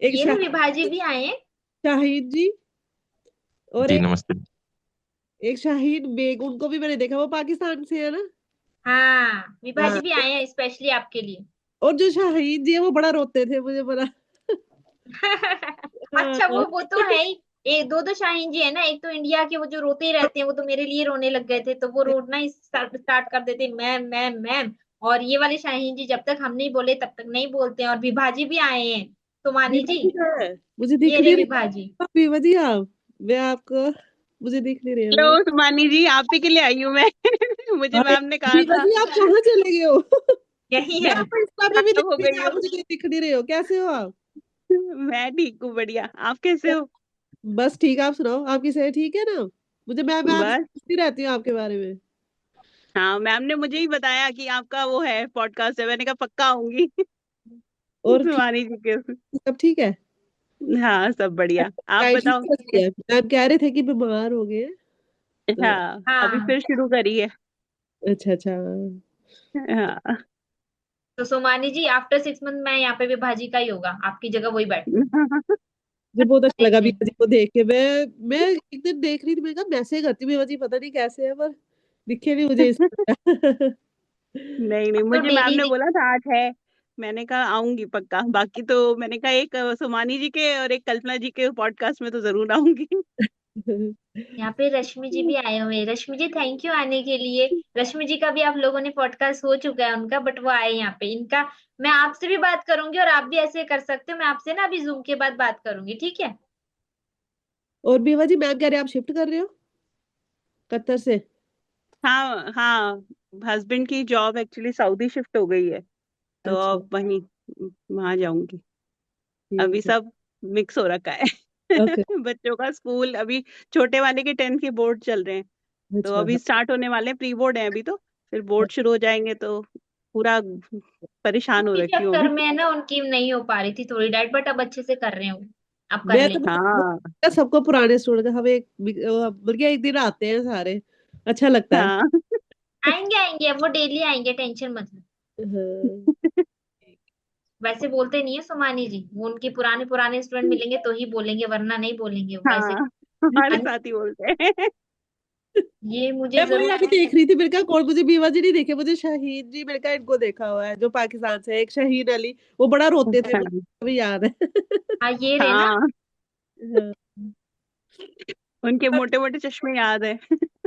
एक ये ना विभाजी भी आए हैं। शाहीन जी और जी नमस्ते। एक शाहीन बेग, उनको भी मैंने देखा, वो पाकिस्तान से है ना। हाँ, विभाजी हाँ, भी आए हैं स्पेशली आपके लिए। और जो शाहीन जी है वो बड़ा रोते थे, मुझे बड़ा। अच्छा, हाँ। वो तो है ही। एक दो तो शाहीन जी है ना, एक तो इंडिया के वो जो रोते ही रहते हैं, वो तो मेरे लिए रोने लग गए थे, तो वो रोना ही स्टार्ट कर देते, मैम मैम मैम। और ये वाले शाहीन जी जब तक हम नहीं बोले तब तक नहीं बोलते हैं। और विभाजी भी आए हैं, सुमानी विभा जी। जी कहाँ है? मुझे दिख ये रे नहीं रही। विभाजी। विभा जी आप, मैं आपको, मुझे दिख नहीं रही है हेलो वो। सुमानी जी, आप ही के लिए आई हूँ मैं। मुझे अरे मैम ने कहा विभा था। जी आप कहाँ चले गए हो? यही मैं है। आपको इंस्टा पे भी खराब दिख हो रही गई थी, आप हूँ। मुझे दिख नहीं रहे हो, कैसे हो आप? मैं ठीक हूँ, बढ़िया। आप कैसे हो? बस ठीक, आप सुनाओ, आपकी सेहत ठीक है ना? मैं आपसे बस। पूछती रहती हूँ आपके बारे में। हाँ, मैम ने मुझे ही बताया कि आपका वो है पॉडकास्ट है, मैंने कहा पक्का आऊंगी। और ठीक, सुमानी जी के। सब ठीक है? हाँ, सब बढ़िया। आप डाइट ठीक बताओ चल रही है? आप कह रहे थे कि बीमार हो गए हैं, तो हाँ, अभी हाँ, फिर शुरू करी है। अच्छा अच्छा। हाँ। तो सोमानी जी आफ्टर 6 मंथ मैं यहाँ पे विभाजी का ही होगा, आपकी जगह वही बैठेगा। मुझे बहुत अच्छा लगा देखिए, बीवा जी को देख के। मैं एक दिन देख रही थी, मैंने कहा मैसेज करती हूँ बीवा जी, पता नहीं कैसे है, पर दिखे नहीं मुझे इस नहीं नहीं, अब तो मुझे मैम डेली ने दिख। बोला था आज है। मैंने कहा आऊंगी पक्का। बाकी तो मैंने कहा एक सुमानी जी के और एक कल्पना जी के पॉडकास्ट में तो जरूर आऊंगी। यहाँ पे रश्मि जी भी आए हुए हैं। रश्मि जी थैंक यू आने के लिए। रश्मि जी का भी आप लोगों ने पॉडकास्ट हो चुका है उनका, बट वो आए यहाँ पे। इनका मैं आपसे भी बात करूंगी, और आप भी ऐसे कर सकते हो, मैं आपसे ना अभी जूम के बाद बात करूंगी, ठीक है? और बीवा जी मैम कह रहे हैं आप शिफ्ट कर रहे हो कतर से? हाँ हाँ, हस्बैंड की जॉब एक्चुअली सऊदी शिफ्ट हो गई है, तो अच्छा, अब वहीं वहां जाऊंगी। अभी ठीक है। सब मिक्स हो रखा है। ओके। बच्चों का स्कूल अभी, छोटे वाले के 10th के बोर्ड चल रहे हैं, तो अच्छा अभी हाँ। स्टार्ट होने वाले हैं, प्री बोर्ड है अभी तो। फिर बोर्ड शुरू हो जाएंगे तो पूरा परेशान हो उनके रखी हूँ चक्कर अभी। में है ना, उनकी नहीं हो पा रही थी थोड़ी डाइट, बट अब अच्छे से कर रहे हैं वो। अब कर मैं तो लेंगे। हाँ सबको पुराने स्टूडेंट, हम एक बल्कि एक दिन आते हैं सारे, अच्छा लगता है। हाँ। आएंगे आएंगे, अब वो डेली आएंगे, टेंशन मत लो। हाँ। वैसे बोलते नहीं है सुमानी जी, वो उनके पुराने पुराने स्टूडेंट मिलेंगे तो ही बोलेंगे, वरना नहीं बोलेंगे वो ऐसे। हाँ, हमारे साथ ही बोलते हैं। ये मुझे मैं वही जरूर। आके देख रही थी, मेरे कहा कौन, मुझे बीवा जी नहीं देखे, मुझे शाहीन जी, मैंने कहा इनको देखा हुआ है, जो पाकिस्तान से है, एक शाहीन अली, वो बड़ा रोते थे, मुझे अभी याद है। हाँ, ये रहे ना। हाँ, हाँ। उनके मोटे मोटे चश्मे याद है।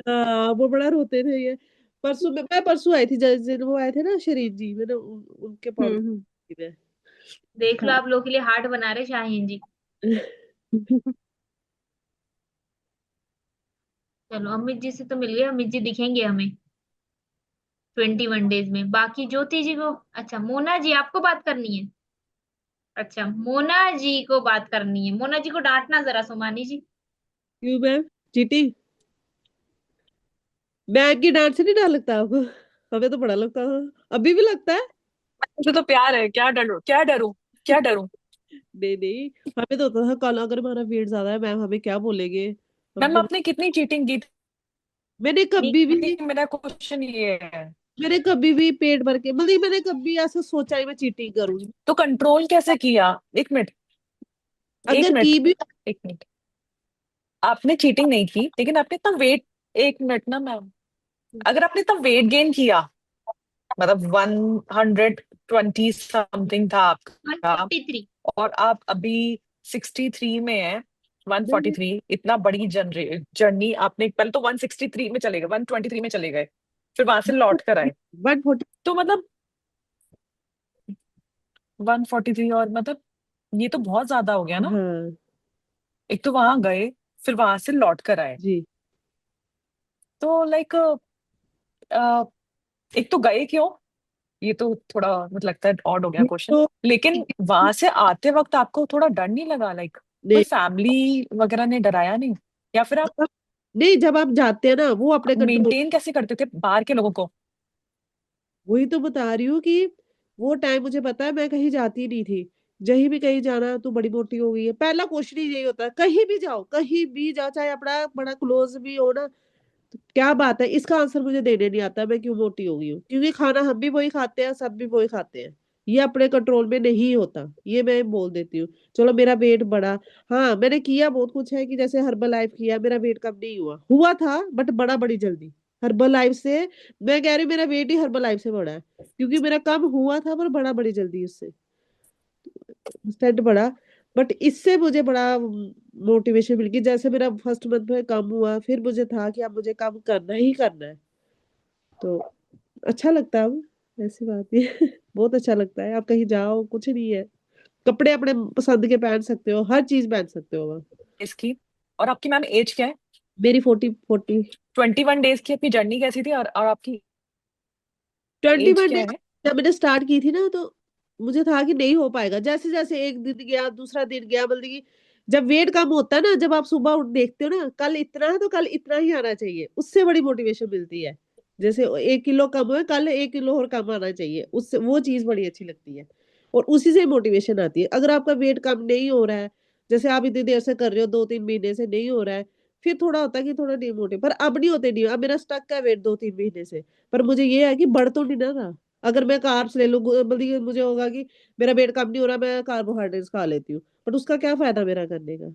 हाँ, वो बड़ा रोते थे ये। मैं परसों आई थी, जिस दिन वो आए थे ना शरीफ जी, मैंने उनके हम्म। पॉडकास्ट में। देख लो, हाँ। आप लोग के लिए हार्ट बना रहे शाहीन जी। चलो, अमित जी से तो मिल गए, अमित जी दिखेंगे हमें 21 डेज में। बाकी ज्योति जी को, अच्छा मोना जी आपको बात करनी है। अच्छा, मोना जी को बात करनी है, मोना जी को डांटना जरा सुमानी जी। क्यों मैम? चीटिंग? मैम की डांट से नहीं डर लगता आपको? हमें तो बड़ा लगता था, अभी भी लगता है। मुझे तो प्यार है, क्या डरूं क्या डरूं क्या डरूं। नहीं नहीं, हमें तो होता था कल अगर हमारा वेट ज्यादा है मैम हमें क्या बोलेंगे, हम मैम तो आपने कितनी चीटिंग की मैंने कभी भी थी, मेरा क्वेश्चन ये है। मैंने कभी भी पेट भर के मतलब मैंने कभी ऐसा सोचा ही मैं चीटिंग करूंगी। तो कंट्रोल कैसे किया? एक मिनट, एक अगर मिनट, की भी एक मिनट। आपने चीटिंग नहीं की, लेकिन आपने इतना वेट, एक मिनट ना मैम, अगर आपने इतना वेट गेन किया, मतलब 120 समथिंग था आपका, 143। और आप अभी 63 में है, मैंने 143, इतना बड़ी जर्नी आपने, पहले तो 163 में चले गए, 123 में चले गए, फिर वहां से लौट कर आए, 140। तो मतलब 143, और मतलब ये तो बहुत ज्यादा हो गया ना। हाँ एक तो वहां गए, फिर वहां से लौट कर आए, जी। तो लाइक एक तो गए क्यों, ये तो थोड़ा मुझे लगता है ऑड हो गया ये क्वेश्चन। तो लेकिन वहां से आते वक्त आपको थोड़ा डर नहीं लगा, लाइक कोई नहीं फैमिली वगैरह ने डराया नहीं? या फिर आप नहीं, जब आप जाते हैं ना वो अपने कंट्रोल। मेंटेन कैसे करते थे बाहर के लोगों को? वही तो बता रही हूँ कि वो टाइम मुझे पता है मैं कहीं जाती नहीं थी। जहीं भी कहीं जाना तू बड़ी मोटी हो गई है, पहला क्वेश्चन ही यही होता है। कहीं भी जाओ चाहे अपना बड़ा क्लोज भी हो ना, तो क्या बात है, इसका आंसर मुझे देने नहीं आता मैं क्यों मोटी हो गई हूँ, क्योंकि खाना हम भी वही खाते हैं, सब भी वही खाते हैं। ये अपने कंट्रोल में नहीं होता, ये मैं बोल देती हूँ। चलो मेरा वेट बढ़ा, हाँ मैंने किया बहुत कुछ है कि जैसे हर्बल लाइफ किया, मेरा वेट कम नहीं हुआ, हुआ था बट बढ़ा बड़ी जल्दी। हर्बल लाइफ से मैं कह रही हूँ मेरा वेट ही हर्बल लाइफ से बढ़ा है, क्योंकि मेरा कम हुआ था पर बढ़ा बड़ी जल्दी उससे, स्टेंट बढ़ा। बट इससे मुझे बड़ा मोटिवेशन मिल गई, जैसे मेरा फर्स्ट मंथ में कम हुआ फिर मुझे था कि अब मुझे कम करना ही करना है। तो अच्छा लगता है अब, ऐसी बात नहीं है। बहुत अच्छा लगता है, आप कहीं जाओ कुछ नहीं है, कपड़े अपने पसंद के पहन सकते हो, हर चीज पहन सकते हो वहाँ। इसकी, और आपकी मैम एज क्या है? मेरी 40। 21 डेज की अपनी जर्नी कैसी थी, और आपकी ट्वेंटी एज वन क्या डेज है? जब मैंने स्टार्ट की थी ना, तो मुझे था कि नहीं हो पाएगा, जैसे जैसे एक दिन गया दूसरा दिन गया, मतलब कि जब वेट कम होता है ना, जब आप सुबह उठ देखते हो ना कल इतना है तो कल इतना ही आना चाहिए, उससे बड़ी मोटिवेशन मिलती है। जैसे 1 किलो कम हुआ, कल 1 किलो और कम आना चाहिए, उससे वो चीज बड़ी अच्छी लगती है। और उसी से मोटिवेशन आती है। अगर आपका वेट कम नहीं हो रहा है, जैसे आप इतनी देर से कर रहे हो 2-3 महीने से नहीं हो रहा है, फिर थोड़ा होता है कि थोड़ा डिमोटिव, पर अब नहीं होते, नहीं अब मेरा स्टक है वेट 2-3 महीने से। पर मुझे ये है कि बढ़ तो नहीं ना रहा। अगर मैं कार्ब्स ले लूँ, मतलब कि मुझे होगा कि मेरा वेट कम नहीं हो रहा, मैं कार्बोहाइड्रेट्स खा लेती हूँ, बट उसका क्या फायदा मेरा करने का।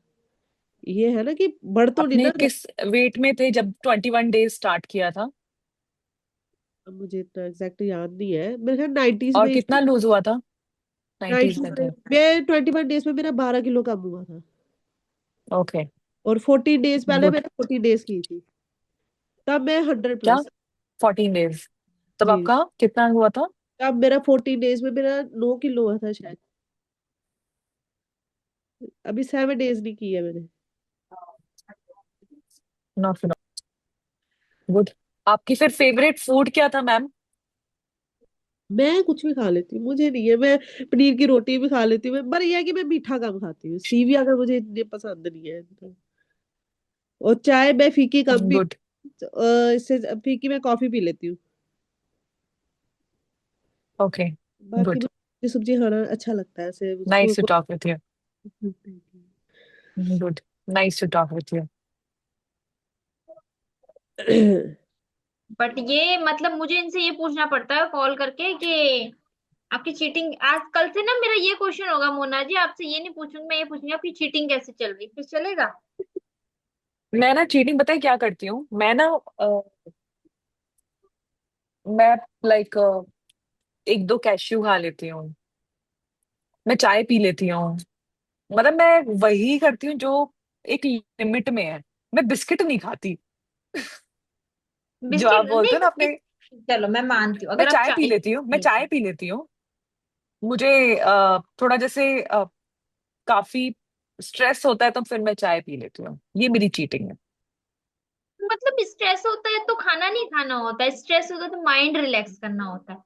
ये है ना कि बढ़ तो नहीं अपने ना रहा। किस वेट में थे जब 21 डेज स्टार्ट किया था? अब मुझे इतना एग्जैक्ट याद नहीं है, मेरे ख्याल 90s और में कितना लूज हुआ था? 90s 90s में में थे। मैं 21 डेज में मेरा 12 किलो कम हुआ था। ओके, और 14 डेज पहले गुड। मैंने 14 डेज की थी, तब मैं 100 क्या प्लस। 14 डेज? तब जी। आपका कितना हुआ था? तब मेरा 14 डेज में मेरा 9 किलो हुआ था शायद। अभी 7 डेज नहीं की है मैंने। Not, good. आपकी फिर फेवरेट फूड क्या था मैम? मैं कुछ भी खा लेती हूँ, मुझे नहीं है, मैं पनीर की रोटी भी खा लेती हूँ पर यह है कि मैं मीठा कम खाती हूँ, सीविया का मुझे इतने पसंद नहीं है। और चाय मैं फीकी कम पी, गुड, इससे फीकी मैं कॉफी पी लेती हूँ। ओके, बाकी गुड। मुझे सब्जी खाना अच्छा लगता है ऐसे nice to talk with you. कोई good, nice to talk with you. But ये मतलब मुझे इनसे ये पूछना पड़ता है कॉल करके कि आपकी चीटिंग, आज कल से ना मेरा ये क्वेश्चन होगा मोना जी, आपसे ये नहीं पूछूंगी, मैं ये पूछूंगी आपकी चीटिंग कैसे चल रही, फिर चलेगा? मैं ना चीटिंग बताए क्या करती हूँ, मैं ना मैं लाइक एक दो कैश्यू खा लेती हूँ, मैं चाय पी लेती हूँ, मतलब मैं वही करती हूँ जो एक लिमिट में है। मैं बिस्किट नहीं खाती। जो आप बिस्किट बोलते नहीं, हो ना अपने, चलो मैं मानती हूँ मैं अगर आप चाय पी चाय लेती हूँ, मैं ठीक चाय है। पी लेती हूँ। मुझे थोड़ा जैसे काफी स्ट्रेस होता है तो फिर मैं चाय पी लेती हूँ, ये मेरी चीटिंग है। मतलब स्ट्रेस होता है तो खाना नहीं खाना होता है, स्ट्रेस होता है तो माइंड रिलैक्स करना होता है।